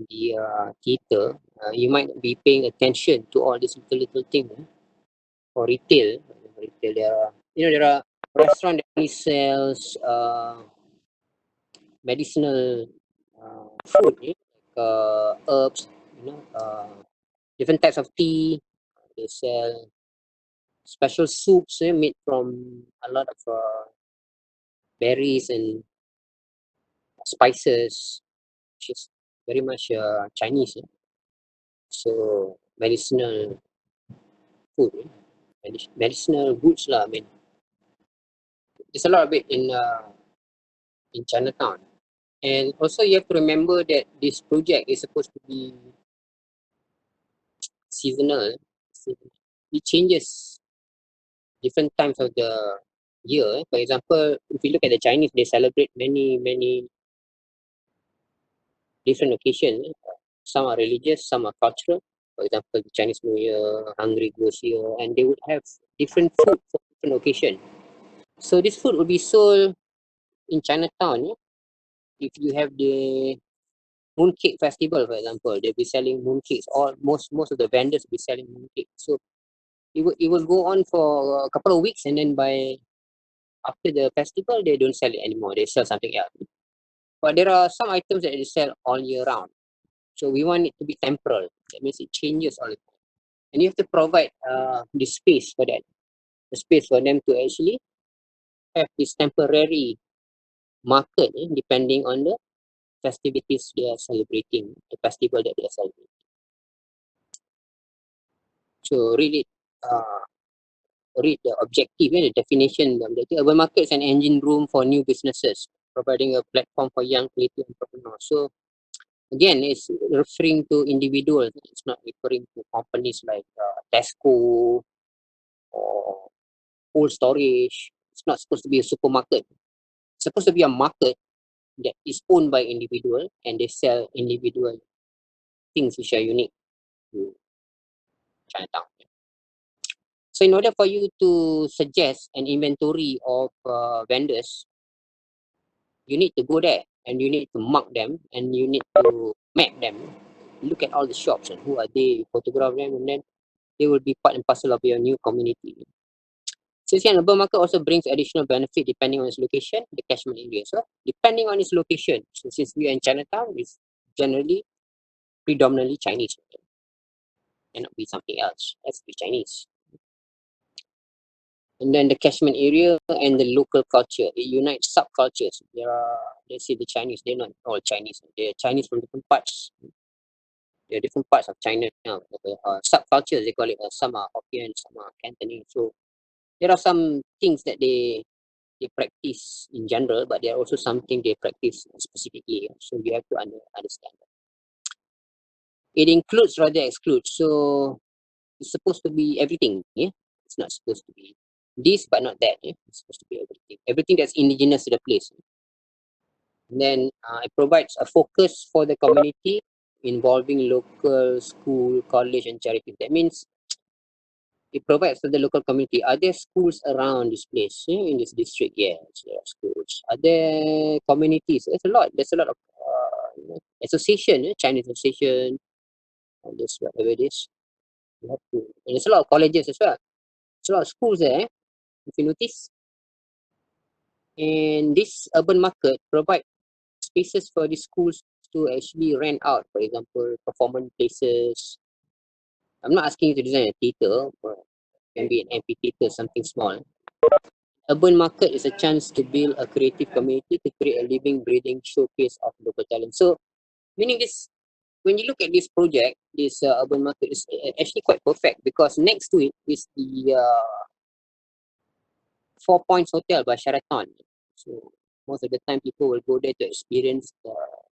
the theatre. You might be paying attention to all these little things for retail. Retail, there are restaurant that only sells medicinal food, like herbs, different types of tea. They sell special soups made from a lot of berries and spices, which is very much Chinese. So medicinal food, medicinal goods lah. I mean, there's a lot of it in Chinatown. And also you have to remember that this project is supposed to be seasonal. It changes different times of the year. For example, if you look at the Chinese, they celebrate many different occasions. Some are religious, some are cultural. For example, the Chinese New Year, Hungry Ghost Year, and they would have different food for different occasion. So this food will be sold in Chinatown. If you have the Mooncake Festival, for example, they'll be selling mooncakes. All most of the vendors will be selling mooncakes. So it will go on for a couple of weeks, and then after the festival, they don't sell it anymore. They sell something else. But there are some items that they sell all year round. So we want it to be temporal. That means it changes all the time. And you have to provide the space for that. The space for them to actually have this temporary market, depending on the festivities they are celebrating, the festival that they are celebrating. So read the objective, the definition. The objective. Urban market is an engine room for new businesses, providing a platform for young creative entrepreneurs. So again, it's referring to individuals. It's not referring to companies like Tesco or cold storage. It's not supposed to be a supermarket. It's supposed to be a market that is owned by individual, and they sell individual things which are unique to Chinatown. So in order for you to suggest an inventory of vendors, you need to go there and you need to mark them and you need to map them. Look at all the shops and who are they, photograph them, and then they will be part and parcel of your new community. Since an urban market also brings additional benefit depending on its location, the catchment area. So depending on its location, so since we are in Chinatown, it's generally predominantly Chinese. Cannot be something else. Has to be Chinese. And then the catchment area and the local culture. It unites subcultures. Let's say the Chinese, they're not all Chinese. They're Chinese from different parts. There are different parts of China now. Subcultures, they call it. Some are Hokkien, some are Cantonese. So there are some things that they practice in general, but there are also something they practice specifically. So you have to understand that. It includes rather excludes. So it's supposed to be everything. Yeah, it's not supposed to be this, but not that. Yeah? It's supposed to be everything. Everything that's indigenous to the place. And then it provides a focus for the community involving local school, college, and charities. That means it provides for the local community. Are there schools around this place in this district? Yes, there are schools. Are there communities? There's a lot. There's a lot of association, Chinese association, and this whatever it is. You have to. And there's a lot of colleges as well. There's a lot of schools there. If you notice. And this urban market provide spaces for the schools to actually rent out, for example, performance places. I'm not asking you to design a theater, but it can be an amphitheater, something small. Urban market is a chance to build a creative community to create a living, breathing showcase of local talent. So, meaning this, when you look at this project, this urban market is actually quite perfect because next to it is the 4 Points Hotel by Sheraton. So most of the time people will go there to experience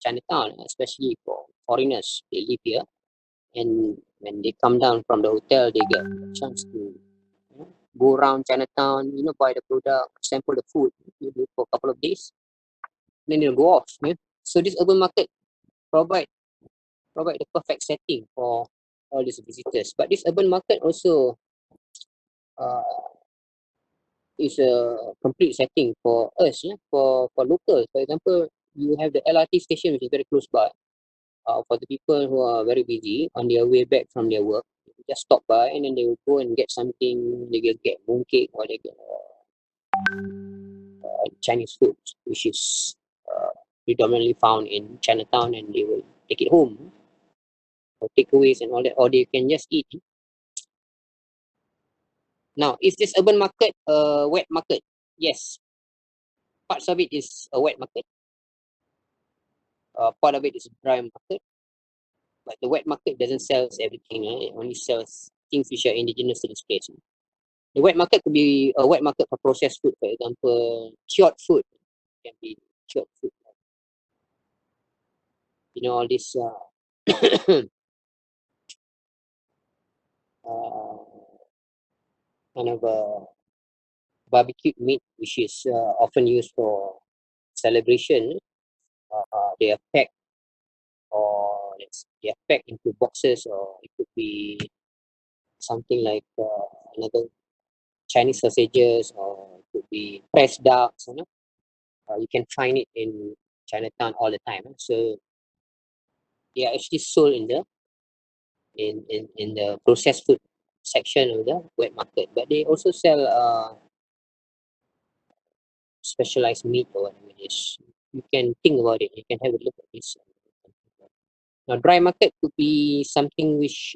Chinatown, especially for foreigners. They live here, and when they come down from the hotel, they get a chance to go around Chinatown, buy the product, sample the food, maybe for a couple of days, then they'll go off. Yeah? So this urban market provide the perfect setting for all these visitors. But this urban market also is a complete setting for us, for locals. For example, you have the LRT station which is very close by. For the people who are very busy on their way back from their work, they just stop by and then they will go and get something. They will get mooncake or they get Chinese food, which is predominantly found in Chinatown, and they will take it home or takeaways and all that, or they can just eat. Now, is this urban market a wet market? Yes, parts of it is a wet market. Part of it is a dry market, but the wet market doesn't sell everything. It only sells things which are indigenous to this place. The wet market could be a wet market for processed food, for example, cured food can be cured food. You know, all this kind of barbecued meat, which is often used for celebration. They are packed, or they are packed into boxes, or it could be something like another Chinese sausages, or it could be pressed ducks. You can find it in Chinatown all the time. So they are actually sold in the processed food section of the wet market. But they also sell specialized meat or whatever it is. You can think about it. You can have a look at this. Now, dry market could be something which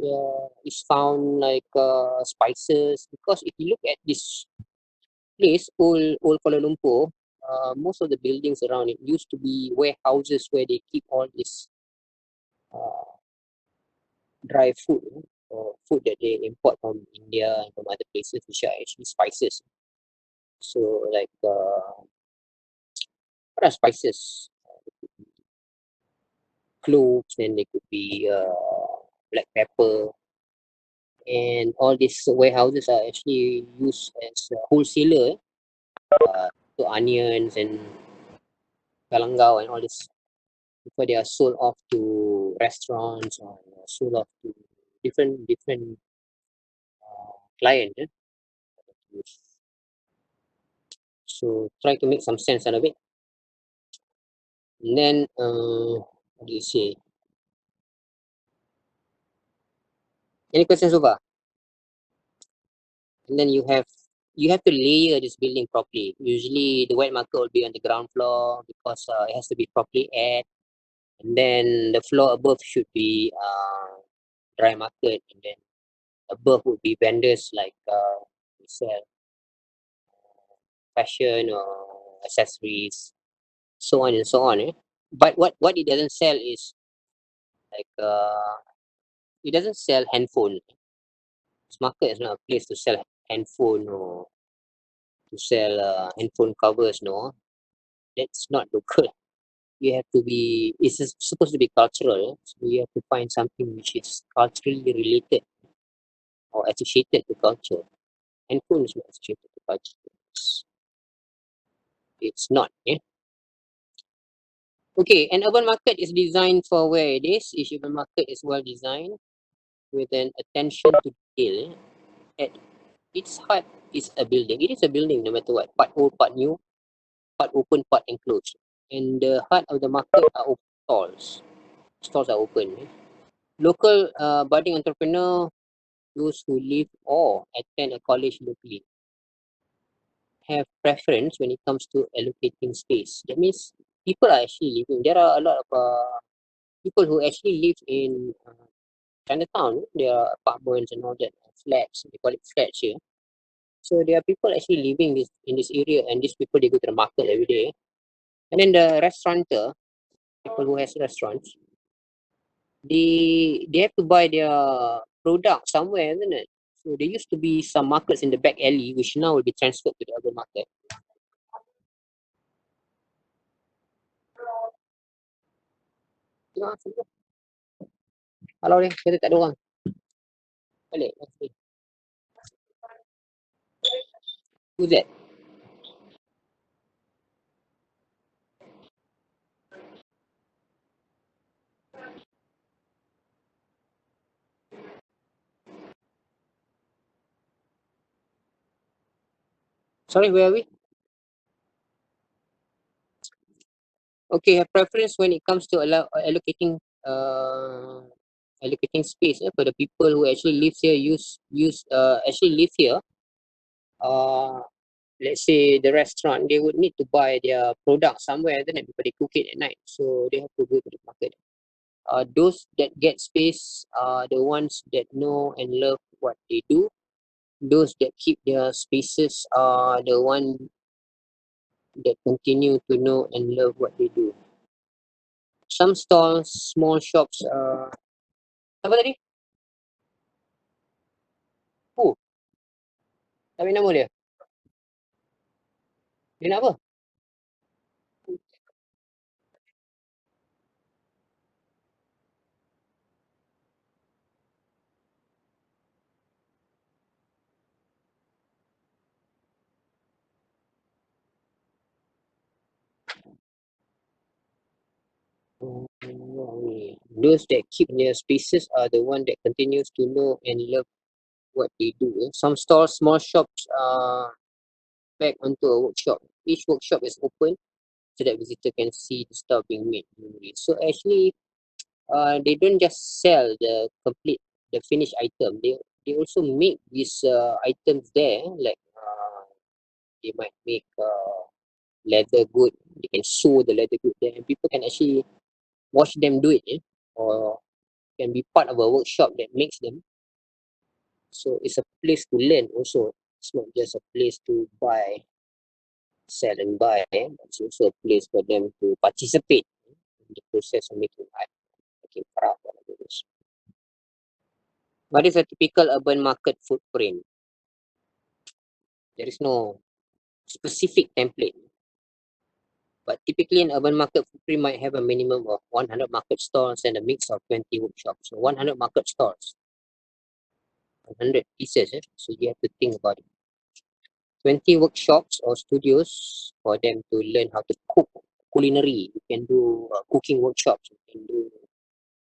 is found like spices. Because if you look at this place, old Kuala Lumpur, most of the buildings around it used to be warehouses where they keep all this uh, dry food, or food that they import from India and from other places, which are actually spices. So, like, what are spices? Cloves, then they could be black pepper, and all these warehouses are actually used as a wholesaler to onions and galangao and all this, before they are sold off to restaurants or sold off to different clients. So try to make some sense out of it. And then what do you say? Any questions so far? And then you have to layer this building properly. Usually the wet market will be on the ground floor because it has to be properly aired. And then the floor above should be dry market, and then above would be vendors like who sell fashion or accessories, so on and so on. But what it doesn't sell is like it doesn't sell handphone. This market is not a place to sell handphone or to sell handphone covers. No, that's not local. You have to be. It's supposed to be cultural, so you have to find something which is culturally related or associated to culture. Handphone is not associated to culture. It's not. Yeah. Okay, an urban market is designed for where it is. Each urban market is well designed with an attention to detail. At its heart is a building. It is a building no matter what. Part old, part new, part open, part enclosed. And the heart of the market are open stalls. Stalls are open. Local budding entrepreneur, those who live or attend a college locally, have preference when it comes to allocating space. That means people are actually living. There are a lot of people who actually live in Chinatown. There are apartments and all that, flats. They call it flats here. So there are people actually living in this area, and these people they go to the market every day. And then the restaurateur, people who has restaurants, they have to buy their product somewhere, isn't it? So there used to be some markets in the back alley, which now will be transferred to the urban market. Tengok sini. Kalau dia kata tak ada orang. Balik. Okay. Who's that? Sorry, where are we? Okay, have preference when it comes to allocating allocating space for the people who actually live here, actually live here. Let's say the restaurant, they would need to buy their product somewhere, then people they cook it at night, so they have to go to the market. Those that get space are the ones that know and love what they do. Those that keep their spaces are the one that continue to know and love what they do. Some stalls, small shops, apa tadi? Oh, tak ambil nama dia. Dia nak apa? Those that keep their spaces are the one that continues to know and love what they do. Some stores, small shops are back onto a workshop. Each workshop is open so that visitor can see the stuff being made. So actually, they don't just sell the finished item. They also make these items there, like they might make leather good. They can sew the leather good there, and people can actually watch them do it, or can be part of a workshop that makes them. So it's a place to learn also. It's not just a place to buy, sell and buy. It's also a place for them to participate in the process of making art, making craft, whatever it is. What is a typical urban market footprint? There is no specific template, but typically an urban market footprint might have a minimum of 100 market stalls and a mix of 20 workshops. So 100 market stalls, 100 pieces. So you have to think about it. 20 workshops or studios for them to learn how to cook culinary. You can do cooking workshops. You can do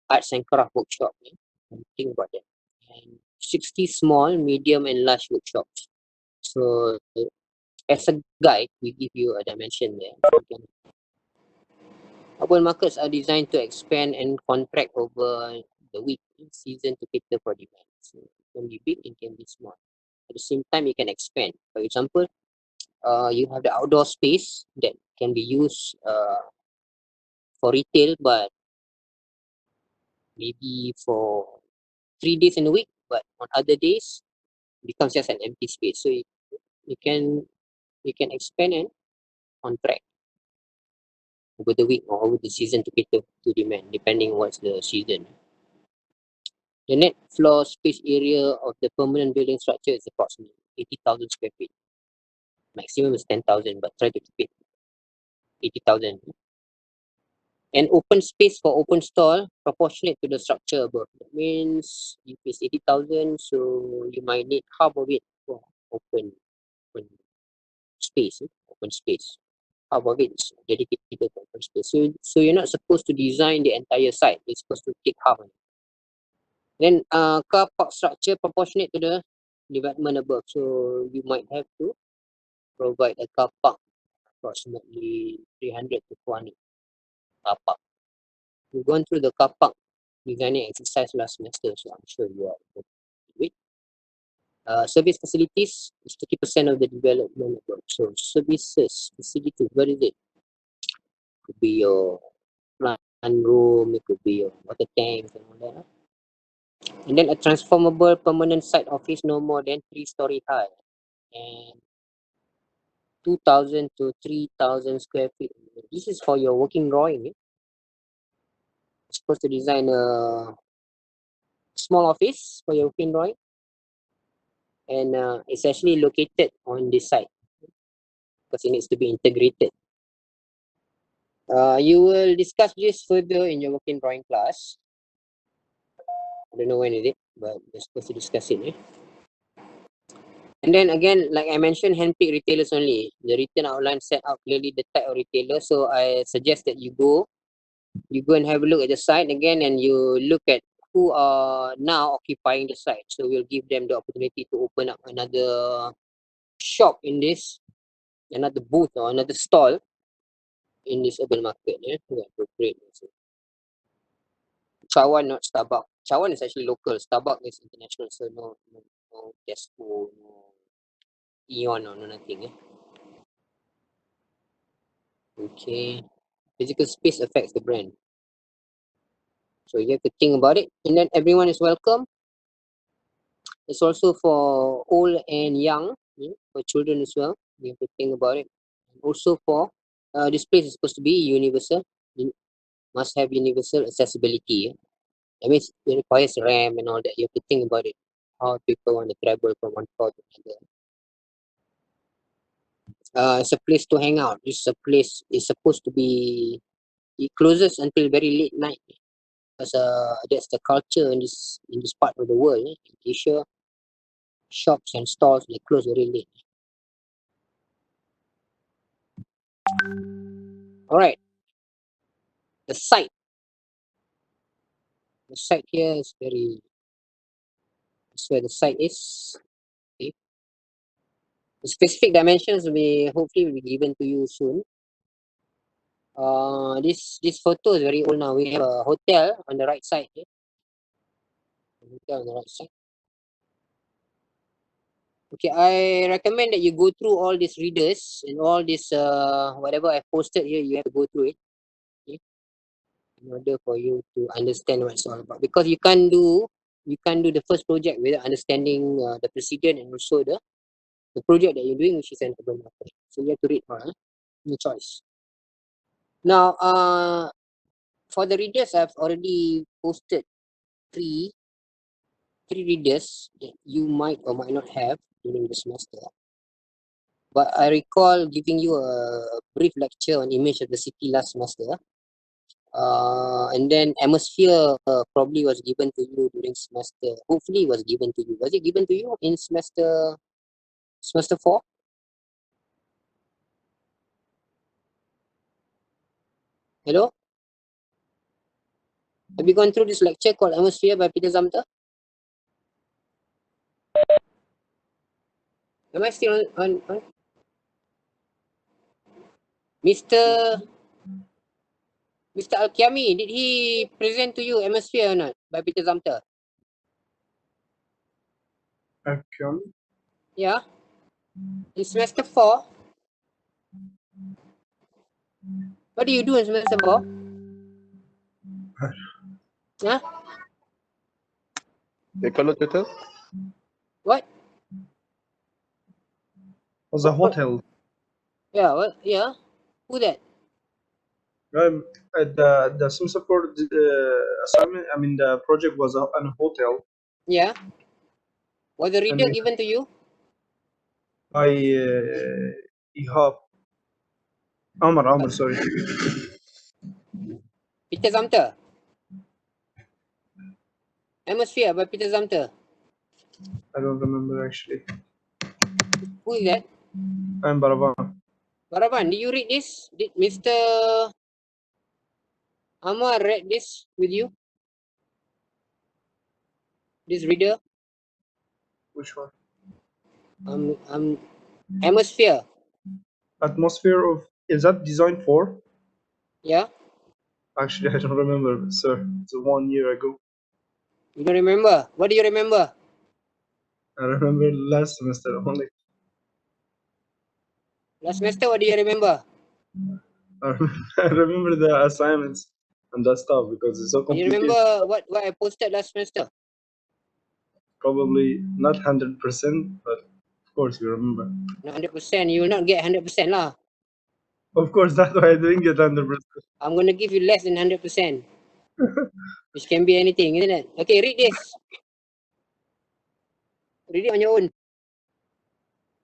arts and craft workshop. And think about that. And 60 small, medium, and large workshops. So as a guide, we give you a dimension there. Urban markets are designed to expand and contract over the week, season to cater for demand. So it can be big, it can be small. At the same time, it can expand. For example, you have the outdoor space that can be used for retail, but maybe for 3 days in a week, but on other days it becomes just an empty space. So you can expand and contract over the week or over the season to cater to demand, depending on what's the season. The net floor space area of the permanent building structure is approximately 80,000 square feet. Maximum is 10,000, but try to keep it 80,000. And open space for open stall proportionate to the structure above. That means if it's 80,000, so you might need half of it for open space. Open space. Half of it is dedicated to open space. So you're not supposed to design the entire site. You're supposed to take half of it. Then car park structure proportionate to the development above. So you might have to provide a car park approximately 300 to 400 car park. We've gone through the car park designing exercise last semester, so I'm sure you are with it. Service facilities is 30% of the development above. So services, facilities, what is it? Could be your plant room, it could be your water tanks and all that. And then a transformable permanent site office no more than 3-story high and 2,000 to 3,000 square feet. This is for your working drawing. You're supposed to design a small office for your working drawing, and it's actually located on this site because it needs to be integrated. You will discuss this further in your working drawing class. I don't know when is it, but we're supposed to discuss it. And then again, like I mentioned, handpicked retailers only. The written outline set out clearly the type of retailer. So I suggest that you go and have a look at the site again, and you look at who are now occupying the site. So we'll give them the opportunity to open up another shop in this another booth or another stall in this urban market. Yeah, yeah, appropriate. Cawan, not Starbucks. Cawan is actually local. Starbucks is international, so no Tesco, no Eon, or no nothing. Okay. Physical space affects the brand. So you have to think about it. And then everyone is welcome. It's also for old and young, for children as well. You have to think about it. And also for this place is supposed to be universal. You must have universal accessibility. That means it requires RAM and all that. You have to think about it. How people want to travel from one floor to another. It's a place to hang out. It's a place. It's supposed to be. It closes until very late night. Because that's the culture in this part of the world. In Asia, shops and stores they close very late. All right. The site. The site here is very. That's where the site is. Okay. The specific dimensions will be given to you soon. This photo is very old now. We have a hotel on the right side. Hotel on the right side. Okay, I recommend that you go through all these readers and all this whatever I posted here. You have to go through it, okay, in order for you to understand what it's all about. Because you can't do the first project without understanding the precedent and also the project that you're doing, which is an urban market. So you have to read all. No choice. Now, for the readers, I've already posted three readers that you might or might not have during the semester. But I recall giving you a brief lecture on image of the city last semester. And then atmosphere probably was given to you during semester. Hopefully, it was given to you. Was it given to you in semester 4? Hello? Have you gone through this lecture called Atmosphere by Peter Zamter? Am I still on? Mr. Al-Kiami, did he present to you Atmosphere or not by Peter Zamter? Okay. Yeah. In semester 4, what do you do in semester 4? Huh? École total? What? Was a What? hotel. Yeah, what? Yeah. Who that? The semester for assignment. I mean, the project was an hotel. Yeah. Was the And reader given to you? by Ihab. Amr, sorry. Peter Zamter. Atmosphere by Peter Zamter. I don't remember actually. Who is that? I'm Baravan. Baraban, did you read this? Did Mr. Amar read this with you? This reader? Which one? Atmosphere. Atmosphere of, is that design for? Yeah? Actually, I don't remember, sir. It's 1 year ago. You don't remember? What do you remember? I remember last semester only. Last semester, what do you remember? I remember the assignments and that stuff because it's so Do you complicated. remember what I posted last semester? Probably not 100%, but of course you remember. Not 100%. You will not get 100% lah. Of course, that's why I didn't get 100%. I'm going to give you less than 100%. Which can be anything, isn't it? Okay, read this. Read it on your own.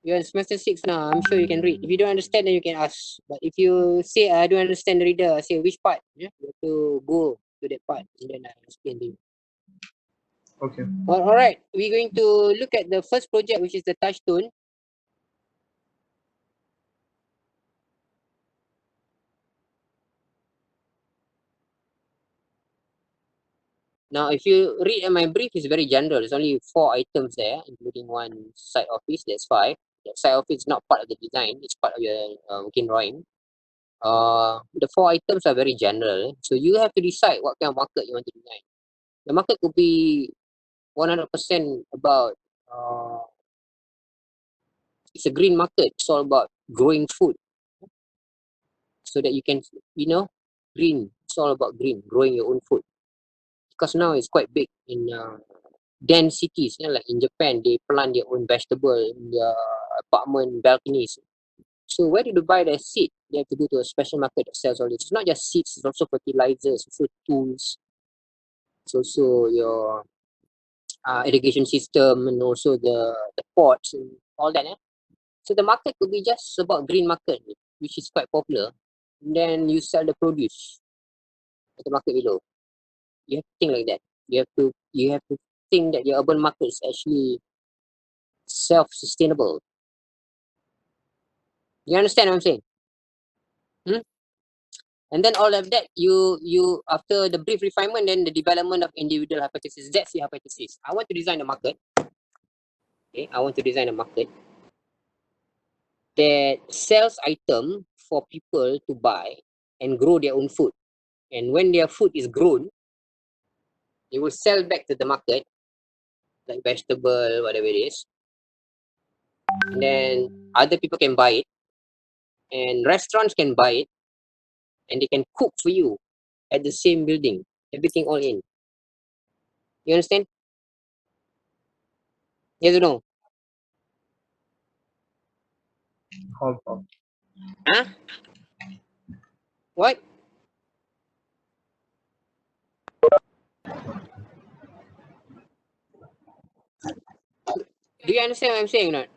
You're in semester 6 now. I'm sure you can read. If you don't understand, then you can ask. But if you say, I don't understand the reader, I say, which part? Yeah? You have to go to that part and then I explain to you. Okay. All right. We're going to look at the first project, which is the touchstone. Now, if you read my brief, it's very general. There's only 4 items there, including one site office. That's 5. The side of it is not part of the design, it's part of your working drawing. The 4 items are very general, so you have to decide what kind of market you want to design. The market could be 100% about it's a green market. It's all about growing food so that you can, green. It's all about green, growing your own food. Because now it's quite big in dense cities, like in Japan, they plant their own vegetable in their apartment balconies. So where do you buy the seed? You have to go to a special market that sells all this. It's not just seeds, it's also fertilizers, it's also tools, it's also your irrigation system, and also the pots and all that. So the market could be just about green market, which is quite popular. And then you sell the produce at the market below. You have to think like that. You have to think that your urban market is actually self-sustainable. You understand what I'm saying? And then all of that, you after the brief refinement, then the development of individual hypothesis. That's the hypothesis. I want to design a market. Okay, I want to design a market that sells item for people to buy and grow their own food. And when their food is grown, they will sell back to the market, like vegetable, whatever it is. And then other people can buy it, and restaurants can buy it, and they can cook for you at the same building, everything all in. You understand? Yes or no? Half, half. Huh? What? Do you understand what I'm saying or not?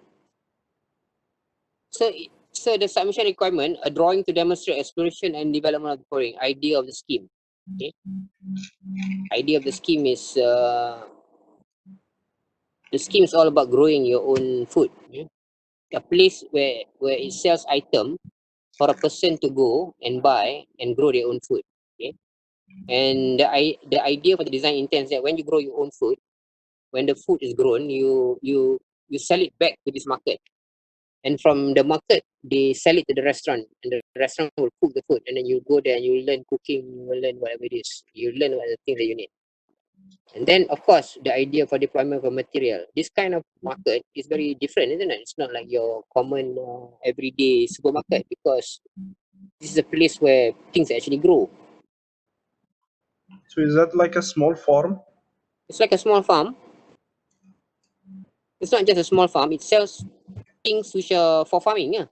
So the submission requirement, a drawing to demonstrate exploration and development of the following idea of the scheme. Okay. Idea of the scheme is the scheme is all about growing your own food. Yeah? A place where it sells item for a person to go and buy and grow their own food. Okay. And the idea for the design intends that when you grow your own food, when the food is grown, you sell it back to this market. And from the market, they sell it to the restaurant, and the restaurant will cook the food. And then you go there and you learn cooking, you learn whatever it is. You learn what the things that you need. And then, of course, the idea for deployment of material. This kind of market is very different, isn't it? It's not like your common everyday supermarket, because this is a place where things actually grow. So is that like a small farm? It's like a small farm. It's not just a small farm. It sells things which are for farming. Yeah.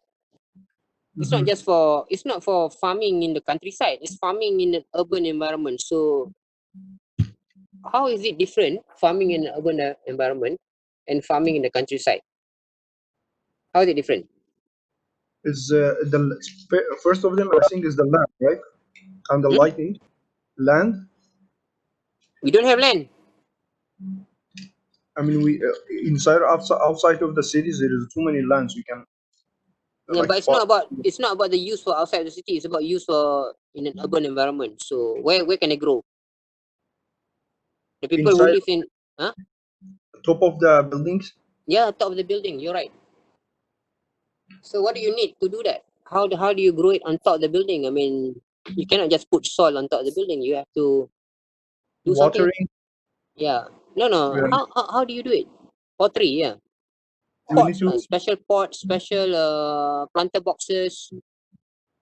It's not just for, it's not for farming in the countryside. It's farming in an urban environment. So how is it different, farming in an urban environment and farming in the countryside? How is it different? Is first of them, I think, is the land, right? And the lighting, land. We don't have land. I mean, we inside or outside of the cities, there is too many lands you can Yeah, like but farm. it's not about the use for outside the city. It's about use for in an urban environment. So where can they grow? The people who Inside live in top of the buildings. top of the building. You're right. So what do you need to do that? How do you grow it on top of the building? I mean, you cannot just put soil on top of the building. You have to do something. Watering. Yeah. No. Yeah. How do you do it? Pottery. Yeah. You need Pots, to. special pots, special planter boxes,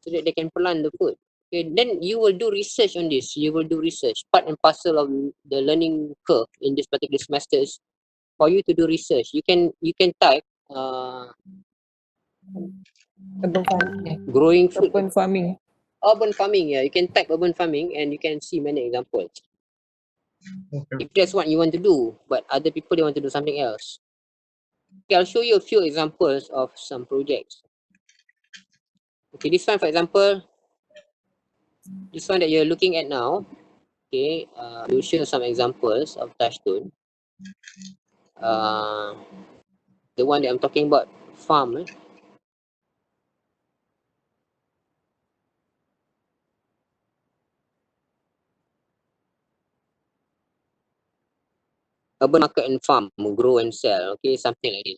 so that they can plant the food. Okay, then you will do research on this. You will do research. Part and parcel of the learning curve in this particular semesters for you to do research. You can type Urban farming. growing food, Urban farming. urban farming. Yeah, you can type urban farming and you can see many examples. Okay. If that's what you want to do, but other people they want to do something else. Okay, I'll show you a few examples of some projects. Okay, this one, for example, this one that you're looking at now. Okay, we'll show some examples of touchstone. The one that I'm talking about, farm. Urban market and farm, grow and sell. Okay, something like this.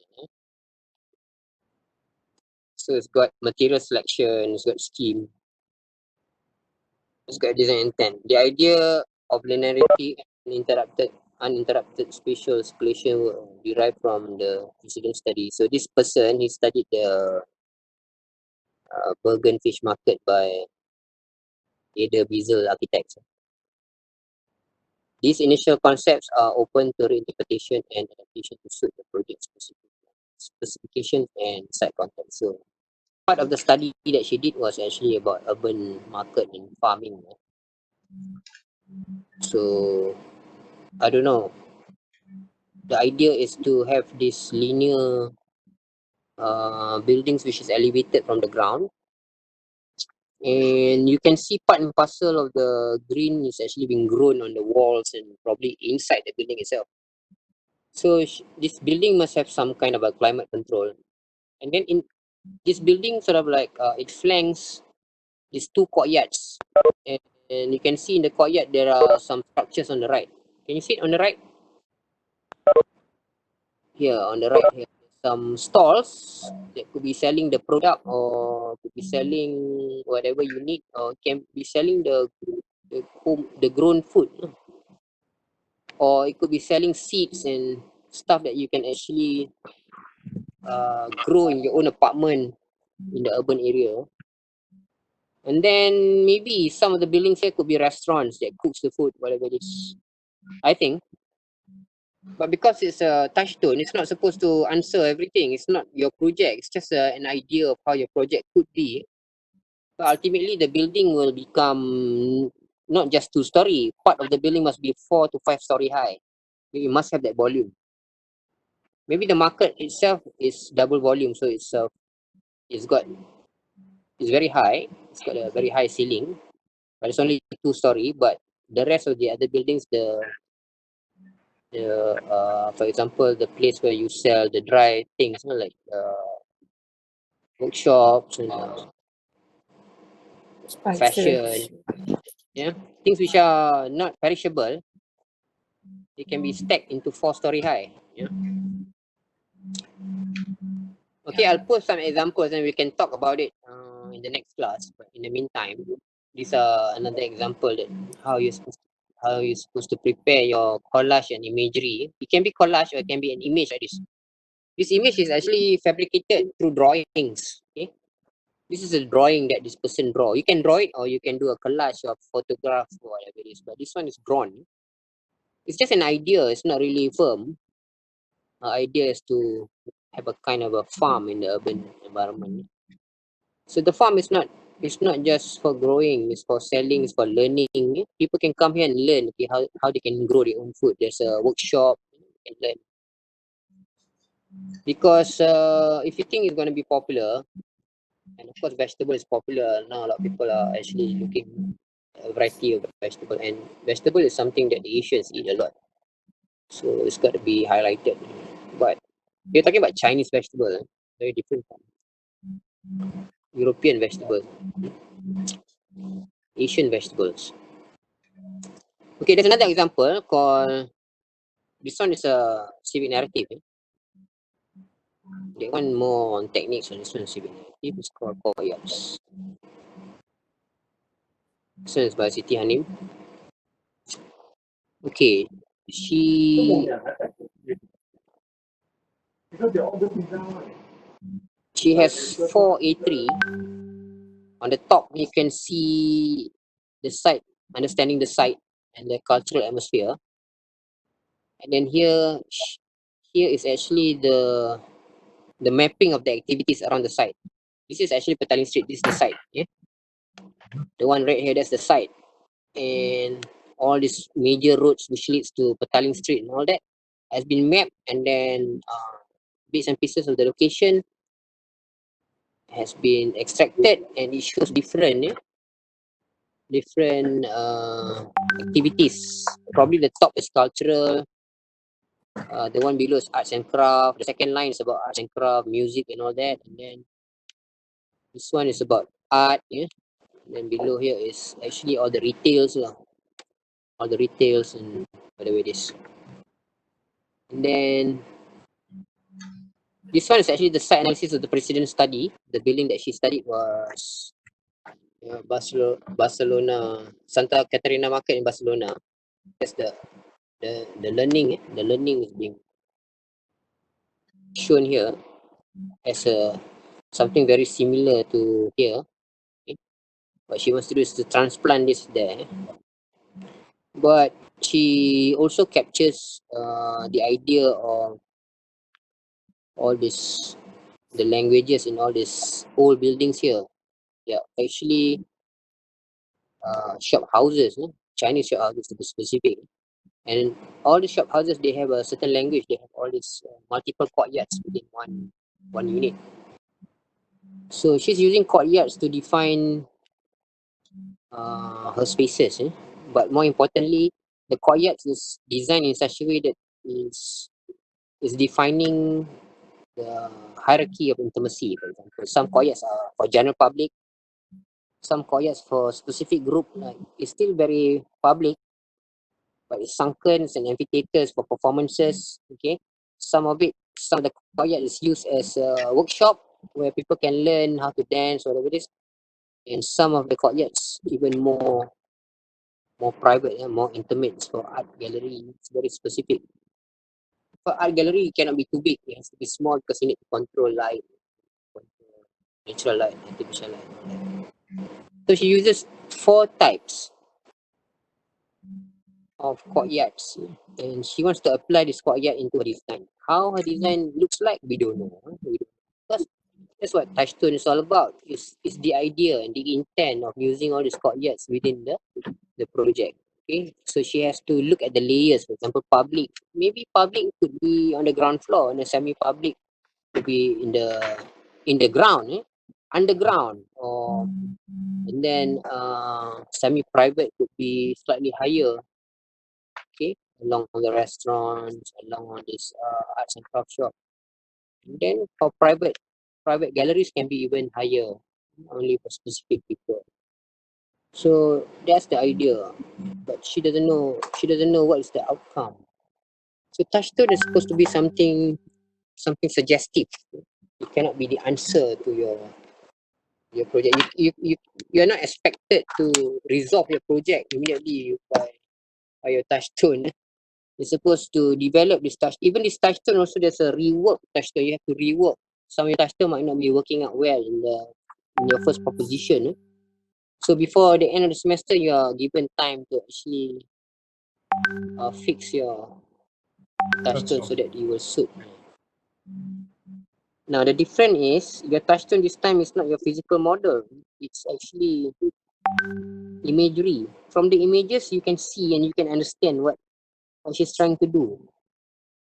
So it's got material selection, it's got scheme, it's got design intent. The idea of linearity and uninterrupted spatial circulation were derived from the precedent study. So this person, he studied the Bergen Fish Market by Ada Biesel Architects. These initial concepts are open to reinterpretation and adaptation to suit the project specifications and site context. So part of the study that she did was actually about urban market and farming. So I don't know. The idea is to have this linear buildings which is elevated from the ground, and you can see part and parcel of the green is actually being grown on the walls and probably inside the building itself. So this building must have some kind of a climate control, and then in this building sort of like it flanks these two courtyards, and you can see in the courtyard there are some structures on the right. Can you see it on the right? Here on the right here, some stalls that could be selling the product or could be selling whatever you need, or can be selling the home, the grown food, or it could be selling seeds and stuff that you can actually grow in your own apartment in the urban area. And then maybe some of the buildings here could be restaurants that cooks the food, whatever it is, I think. But because it's a touchstone, it's not supposed to answer everything. It's not your project. It's just an idea of how your project could be. But ultimately, the building will become not just 2-story. Part of the building must be 4 to 5 story high. You must have that volume. Maybe the market itself is double volume, so it's very high. It's got a very high ceiling, but it's only 2-story. But the rest of the other buildings, for example, the place where you sell the dry things, like workshops and fashion, yeah, things which are not perishable, they can be stacked into 4-story high. Yeah. Okay, I'll post some examples and we can talk about it in the next class. But in the meantime, these are another example that how you're supposed to prepare your collage and imagery. It can be collage or it can be an image like this. This image is actually fabricated through drawings. Okay, this is a drawing that this person draw. You can draw it or you can do a collage of photograph or whatever it is. But this one is drawn. It's just an idea. It's not really firm. Idea is to have a kind of a farm in the urban environment. So the farm is not, it's not just for growing, it's for selling, it's for learning. People can come here and learn, okay, how they can grow their own food. There's a workshop, you can learn. Because if you think it's going to be popular, and of course vegetable is popular now, a lot of people are actually looking a variety of vegetable, and vegetable is something that the Asians eat a lot, so it's got to be highlighted. But you're talking about Chinese vegetable, very different from European vegetables, Asian vegetables. Okay, there's another example called, this one is a civic narrative. That one more on techniques, on this one civic narrative. It's called Courtyards. This one is by Siti Hanim. Okay, she has 4 A3. On the top, you can see the site, understanding the site and the cultural atmosphere. And then here is actually the mapping of the activities around the site. This is actually Petaling Street. This is the site. Yeah, the one right here, that's the site, and all these major roads which leads to Petaling Street and all that has been mapped, and then bits and pieces of the location has been extracted, and it shows different activities. Probably the top is cultural, the one below is arts and craft, the second line is about arts and craft, music and all that, and then this one is about art. Yeah, and then below here is actually all the retails, and whatever it is. And then This one is actually the site analysis of the president's study. The building that she studied was Barcelona, Santa Catarina Market in Barcelona. That's the learning. The learning is being shown here as a something very similar to here. Okay? What she wants to do is to transplant this there. But she also captures the idea of all this, the languages in all these old buildings here. Yeah, actually shop houses, Chinese shop houses to be specific. And all the shop houses, they have a certain language. They have all these multiple courtyards within one unit. So she's using courtyards to define her spaces. But more importantly, the courtyards is designed in such a way that is defining the hierarchy of intimacy. For example, some courtyards are for general public, some courtyards for specific group. Like it's still very public, but it's sunken and amphitheaters for performances. Okay, some of the courtyard is used as a workshop where people can learn how to dance or whatever it is, and some of the courtyards even more private and more intimate for art gallery. It's very specific. For art gallery, it cannot be too big. It has to be small because you need to control light, control natural light, artificial light, all that. So she uses 4 types of courtyards, and she wants to apply this courtyard into her design. How her design looks like, we don't know. We don't, because that's what Touchstone is all about. It's the idea and the intent of using all these courtyards within the project. Okay, so she has to look at the layers. For example, public. Maybe public could be on the ground floor, and the semi-public could be in the ground, underground, or and then semi-private could be slightly higher. Okay, along the restaurants, along all this arts and craft shop. And then for private galleries can be even higher, only for specific people. So that's the idea, but she doesn't know what is the outcome. So touchstone is supposed to be something suggestive. It cannot be the answer to your project. You are not expected to resolve your project immediately by your touchstone. You're supposed to develop this touch. Even this touchstone also, there's a rework touchstone. You have to rework. Some of your touchstone might not be working out well in your first proposition. So before the end of the semester, you are given time to actually fix your touchstone so that you will suit. Now the difference is your touchstone this time is not your physical model. It's actually imagery. From the images, you can see and you can understand what she's trying to do.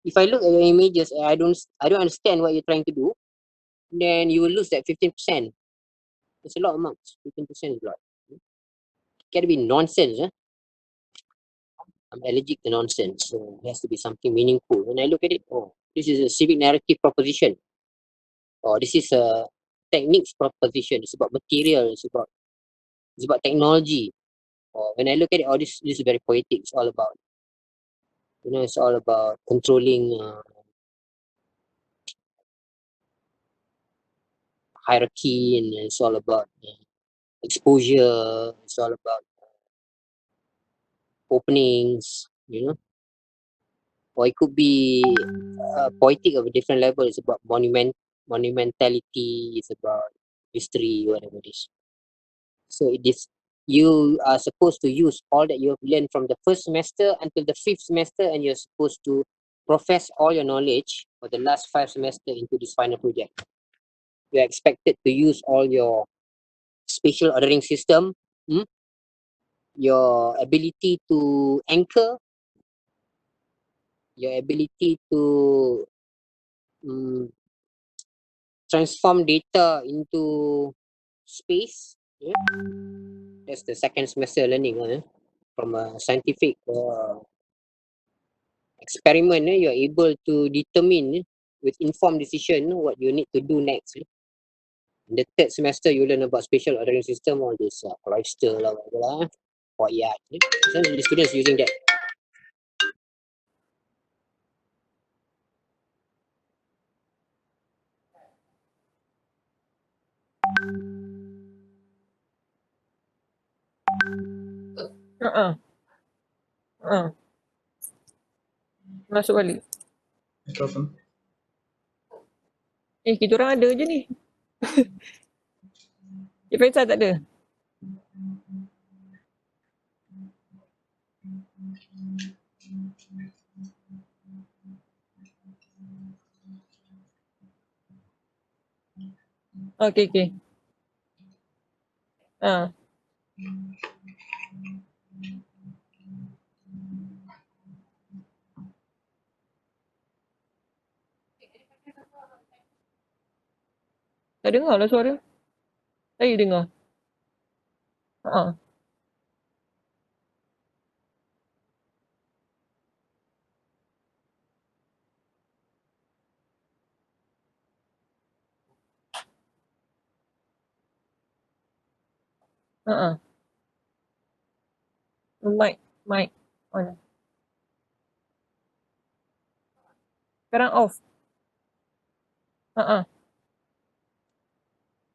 If I look at your images and I don't understand what you're trying to do, then you will lose that 15%. It's a lot of marks. 15% is a lot. It can't be nonsense. I'm allergic to nonsense, so it has to be something meaningful. When I look at it, oh, this is a civic narrative proposition, or this is a techniques proposition. It's about material. It's about technology. Or when I look at it, oh, this is very poetic. It's all about it's all about controlling hierarchy, and it's all about exposure. It's all about openings. Or it could be poetic of a different level. It's about monumentality. It's about history, whatever it is. So it is you are supposed to use all that you have learned from the first semester until the 5th semester, and you're supposed to profess all your knowledge for the last 5 semester into this final project. You're expected to use all your spatial ordering system, your ability to anchor, your ability to transform data into space. That's the second semester learning. From a scientific experiment, you're able to determine with informed decision what you need to do next. In the 3rd semester, you learn about spatial ordering system, all this cloister, whatever, courtyard. So the students using that. Masuk balik. What happened? Kita orang ada je ni. Faisal tak ada? Okay. Tak dengar lah suara. Saya dengar. Mic on. Sekarang off.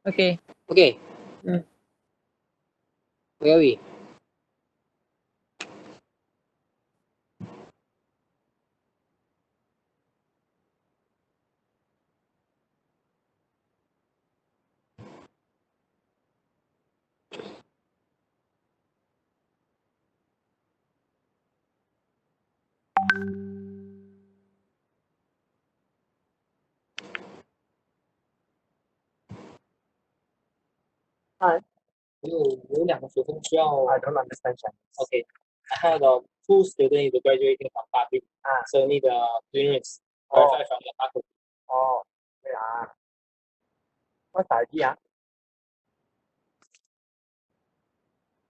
Okay. Okay. Hmm. Where are we?有两个学生需要 I don't understand Chinese. Okay. I had two students graduating from Taipei. So need clearance. Verify from the faculty. Oh, yeah. What's the idea?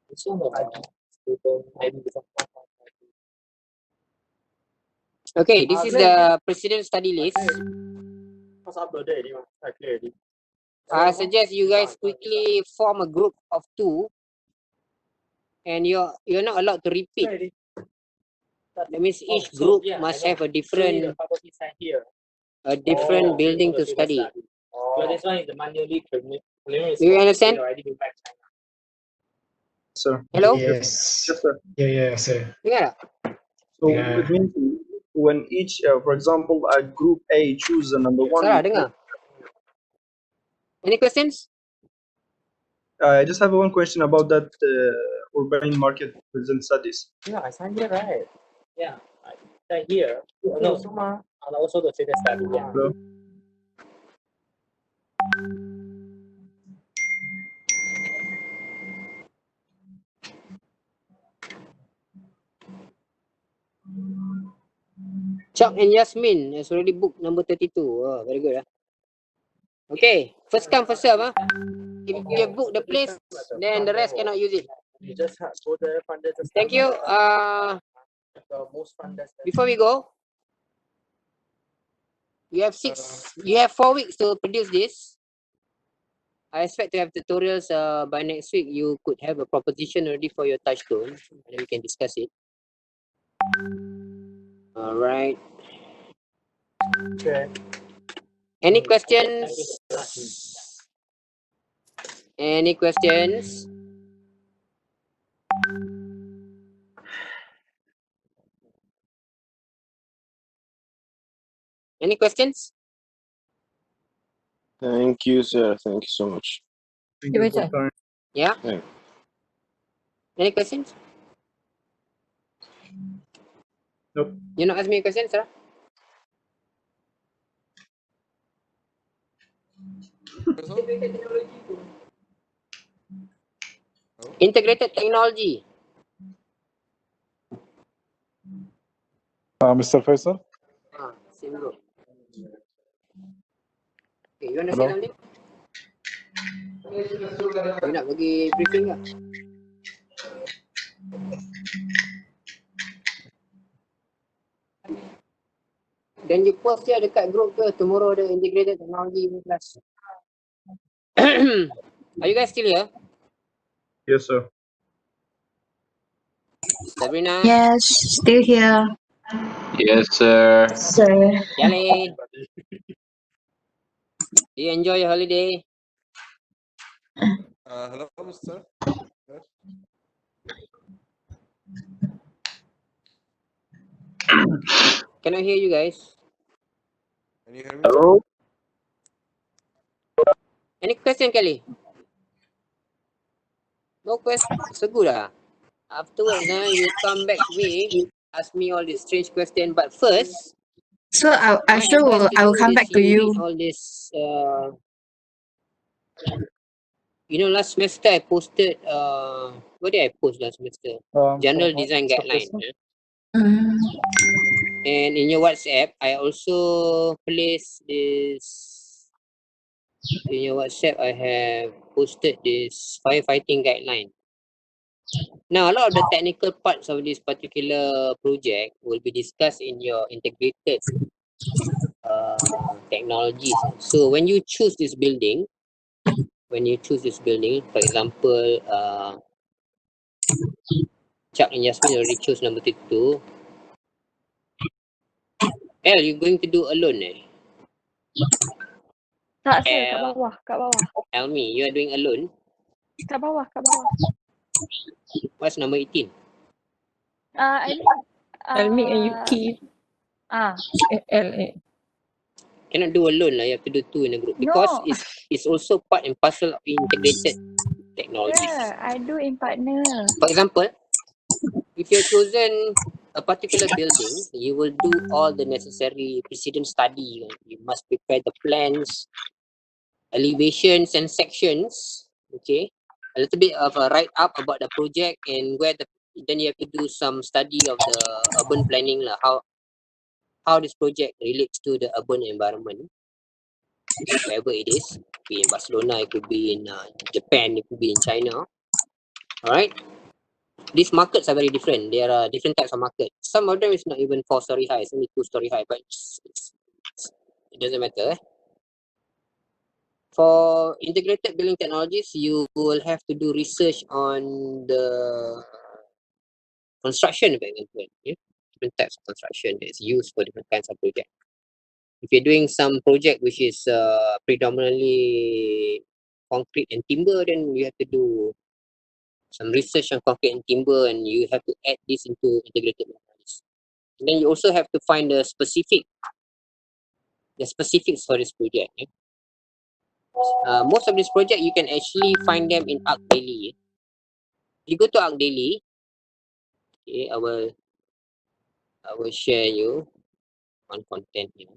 It's not the student maybe some. Okay, this is the president study list. What's uploaded already? I clear already. I suggest you guys quickly form a group of 2, and you're not allowed to repeat. That means each group must have a different building to study. So this one is the manually clearance. Do you understand? Sir. Hello? Yes. Yes, sir. Yeah, sir. Dengar tak? So Yeah. it means when each, for example, group A choose the number one. Sarah, dengar. Any questions? I just have one question about that urban market present studies. Yeah, I signed here, right? Yeah, I signed here. No, and also the student study. Yeah. Hello? Chuck and Yasmin has already booked number 32. Oh, very good. Okay, first come, first serve. If you have booked the place, then the rest cannot use it. You just go there, front desk. Thank you. The most front desk. Before we go, you have 4 weeks to produce this. I expect to have tutorials by next week. You could have a proposition already for your touchstone, and then we can discuss it. All right. Okay. Any questions? Any questions? Any questions? Thank you, sir. Thank you so much. Thank you for Baca. time. Yeah. Yeah. Any questions? Nope. You not ask me a question, Sarah? Integrated technology. Mr. Faisal? Same group. Okay, you want to say Hello? something? You nak bagi briefing ke? Then you post dia dekat group ke tomorrow the integrated technology class. Are you guys still here? Yes, sir. Sabrina? Yes, still here. Yes, sir. Sir. Kelly? Do you enjoy your holiday? Hello, Mr. Cannot hear you guys. Can you hear me? Hello? Any question, Kelly? No question. So good ah. Afterwards, you come back to me, ask me all these strange question. But first, So I my sure advice to I will you come is back to you read you. all this. Last semester I posted. What did I post last semester? General From design guideline. professor. Mm. And in your WhatsApp, I also place this. In your WhatsApp, I have posted this firefighting guideline. Now, a lot of the technical parts of this particular project will be discussed in your integrated technologies. So when you choose this building, for example, Chuck and Yasmin already chose number 2. You're going to do alone Tak sir, kat bawah, kat bawah. Elmi, you are doing alone. Kat bawah, kat bawah. What's number 18? I mean, Almi and Yuki. LA. Cannot do alone lah. You have to do 2 in a group because no, it's also part and parcel of integrated technologies. sir, I do in partner. For example, if you're chosen a particular building, you will do all the necessary precedent study. You must prepare the plans, elevations and sections. Okay, a little bit of a write up about the project and then you have to do some study of the urban planning lah. How this project relates to the urban environment, wherever it is. It could be in Barcelona, it could be in Japan, it could be in China. All right. These markets are very different. There are different types of market. Some of them is not even 4-story high, it's only 2-story high, but it doesn't matter. For integrated building technologies, you will have to do research on the construction of different types of construction that is used for different kinds of project. If you're doing some project which is predominantly concrete and timber, then you have to do some research on concrete and timber, and you have to add this into integrated technologies. And then you also have to find the specifics for this project. Most of this project you can actually find them in Arc Daily. You go to Arc Daily. Okay, I will share you on content here.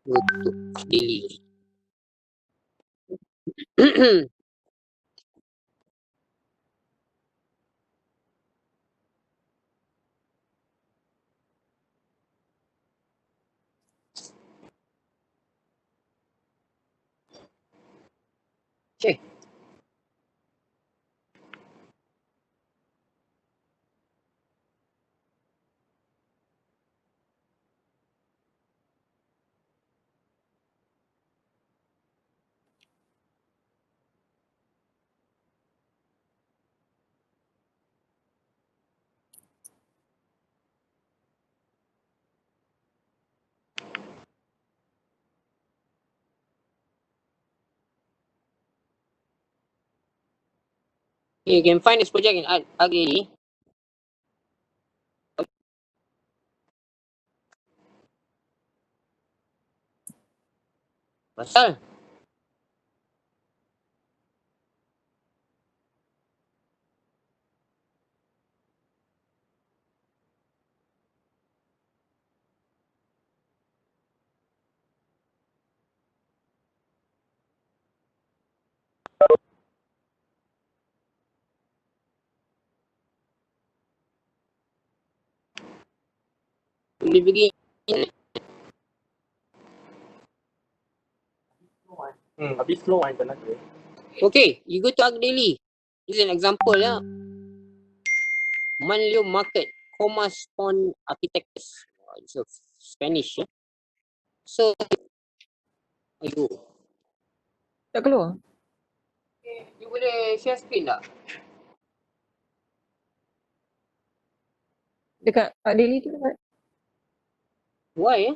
Go to Arc Daily. Okay. You can find this project in Arc Daily. Pasal boleh pergi. Habis slow internet dia. Okay, you go to Arc Daily. This is an example ya. Manlio Market, Comas Pond Architects. It's a Spanish. So, ayo. Tak keluar. You boleh share screen tak? Dekat Daily tu dekat. Why?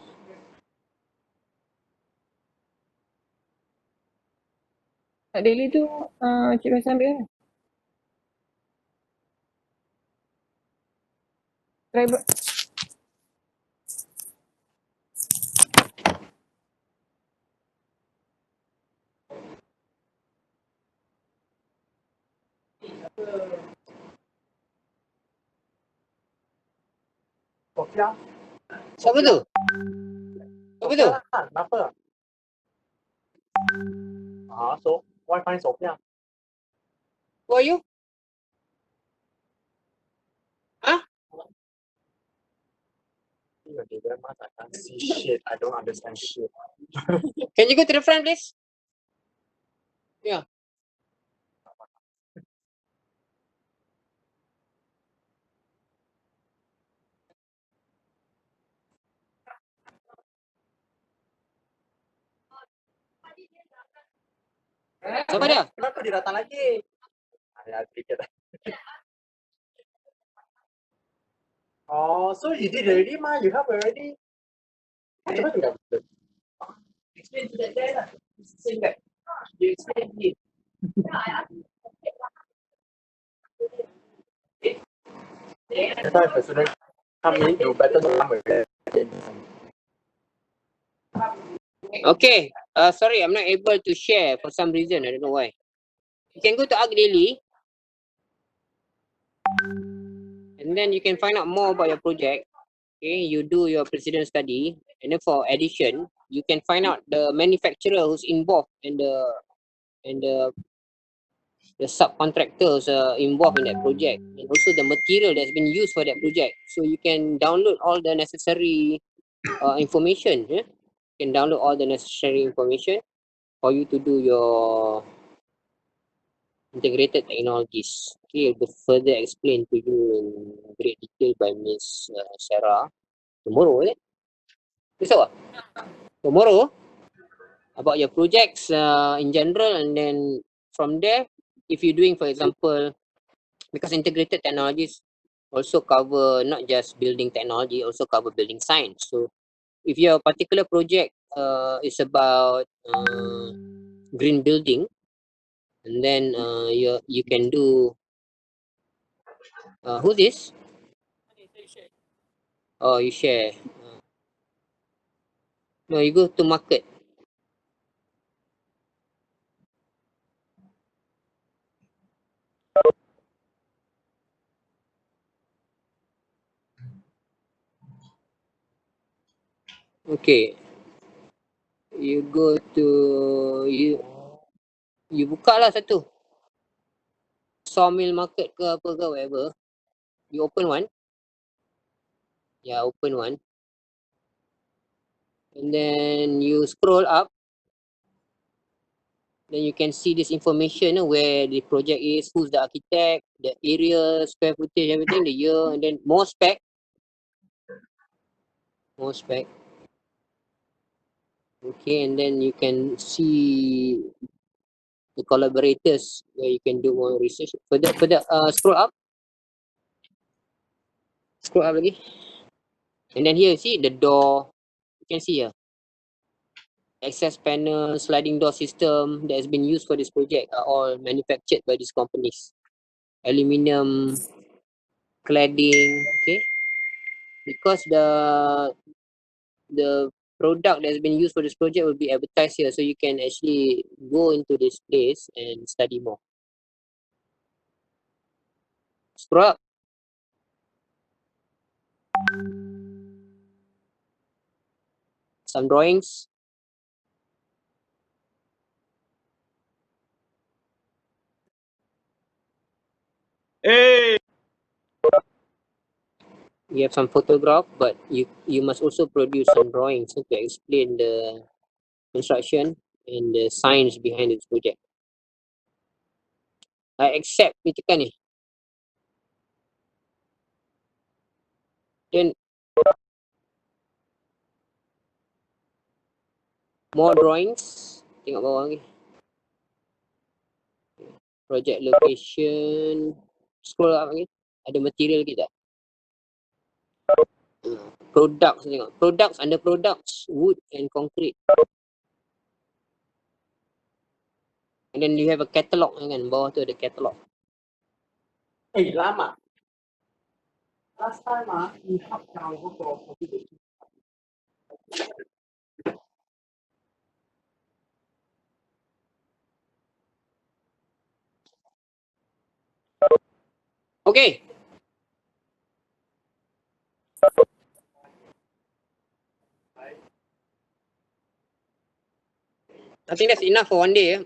Tak daily tu Cik Faisal ambil kan? Try Sofia, Siapa tu? Siapa tu? kenapa? So why find Sofia? Who are you? Huh? I can't see shit. I don't understand shit. Can you go to the front, please? Yeah. Siapa dia? Kenapa dia datang lagi? Ya, sedikit. Oh, so you did already, ma? You have already? Coba tinggal. Explain to that guy lah. Same guy. You explain to him. That's why if the student come in, you better not come already. Okay. Sorry, I'm not able to share for some reason. I don't know why. You can go to Arc Daily. And then you can find out more about your project. Okay, you do your precedent study, and then for addition, you can find out the manufacturer who's involved and the subcontractors involved in that project, and also the material that's been used for that project. So you can download all the necessary information. Yeah? You can download all the necessary information for you to do your integrated technologies. Okay, it will be further explained to you in great detail by Miss Sarah tomorrow. Besok ah? Tomorrow about your projects in general, and then from there, if you're doing, for example, because integrated technologies also cover not just building technology, also cover building science. So if your particular project is about green building, and then you can do who's this? Oh, you share. No, you go to market. Okay, you go to you buka lah satu sawmill market ke apa ke whatever. You open one. Yeah, open one. And then you scroll up. Then you can see this information where the project is, who's the architect, the area, square footage, everything, the year, and then more spec. More spec. Okay, and then you can see the collaborators where you can do more research. Further, scroll up. Scroll up lagi. And then here, you see the door. You can see here. Access panel, sliding door system that has been used for this project are all manufactured by these companies. Aluminium, cladding, okay. Because the product that's been used for this project will be advertised here, so you can actually go into this place and study more. Scroll up. Some drawings. Hey, You have some photograph, but you must also produce some drawings to explain the construction and the science behind this project. I accept ni tekan ni. Then more drawings. Tengok bawah lagi. Project location. Scroll up lagi. Ada material lagi tak? Products tengok. Products, under products, wood and concrete. And then you have a catalog kan, bawah tu ada catalog. Lama. Last time, we have now for Okay. I think that's enough for one day.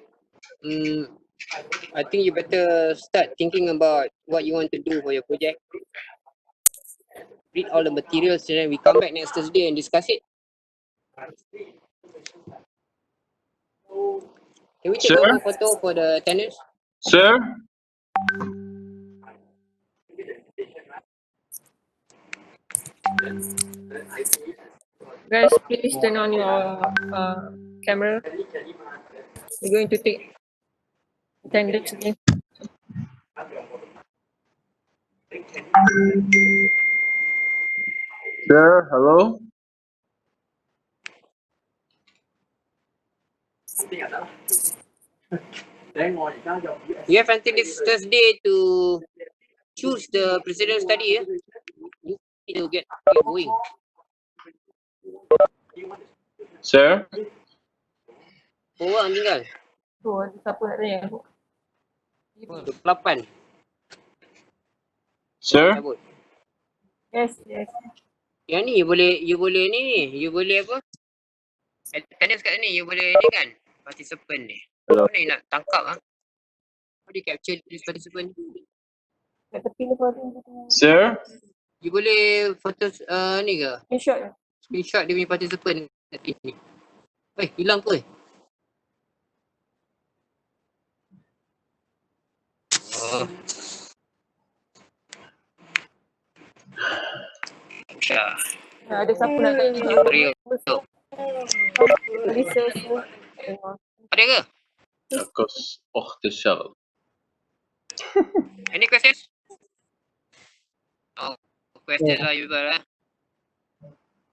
I think you better start thinking about what you want to do for your project. Read all the materials and then we come back next Thursday and discuss it. Can we take Sure. one more photo for the tenants? Sir? Guys, please turn on your camera. We're going to take attendance again. Sir, hello? You have until this Thursday to choose the president study. You need to get going. Sir? Oh, orang tinggal. Tu ada siapa nak tanya? 8. Sir? Cabut. Yes, yes. Yang ni you boleh apa? Attendance kat ni you boleh ni kan? Participant ni. Hello. Mana you nak tangkap ah? How do you capture this participant? Kat tepi lepas tu. Sir? You boleh foto ni ke? Screenshot je. Screenshot dia punya participant kat ni. Hilang ke? Oh. Syah. Ada siapa nak tanya? Rio. Lisa. Ada ke? Because the show. Any questions? Oh, questions lah you got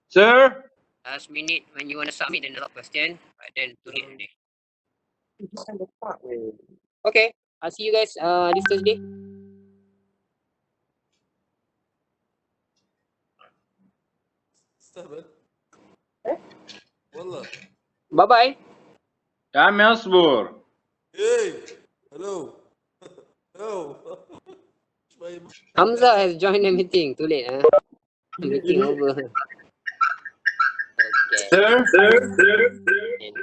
Sir? Last minute when you want to submit then a lot of question, but then too late already. Okay, I'll see you guys this Thursday. والله Bye bye. يا عمي اصبر. ايه hello hello Hamza has joined the meeting. Too late, Meeting over. Okay. Sir? And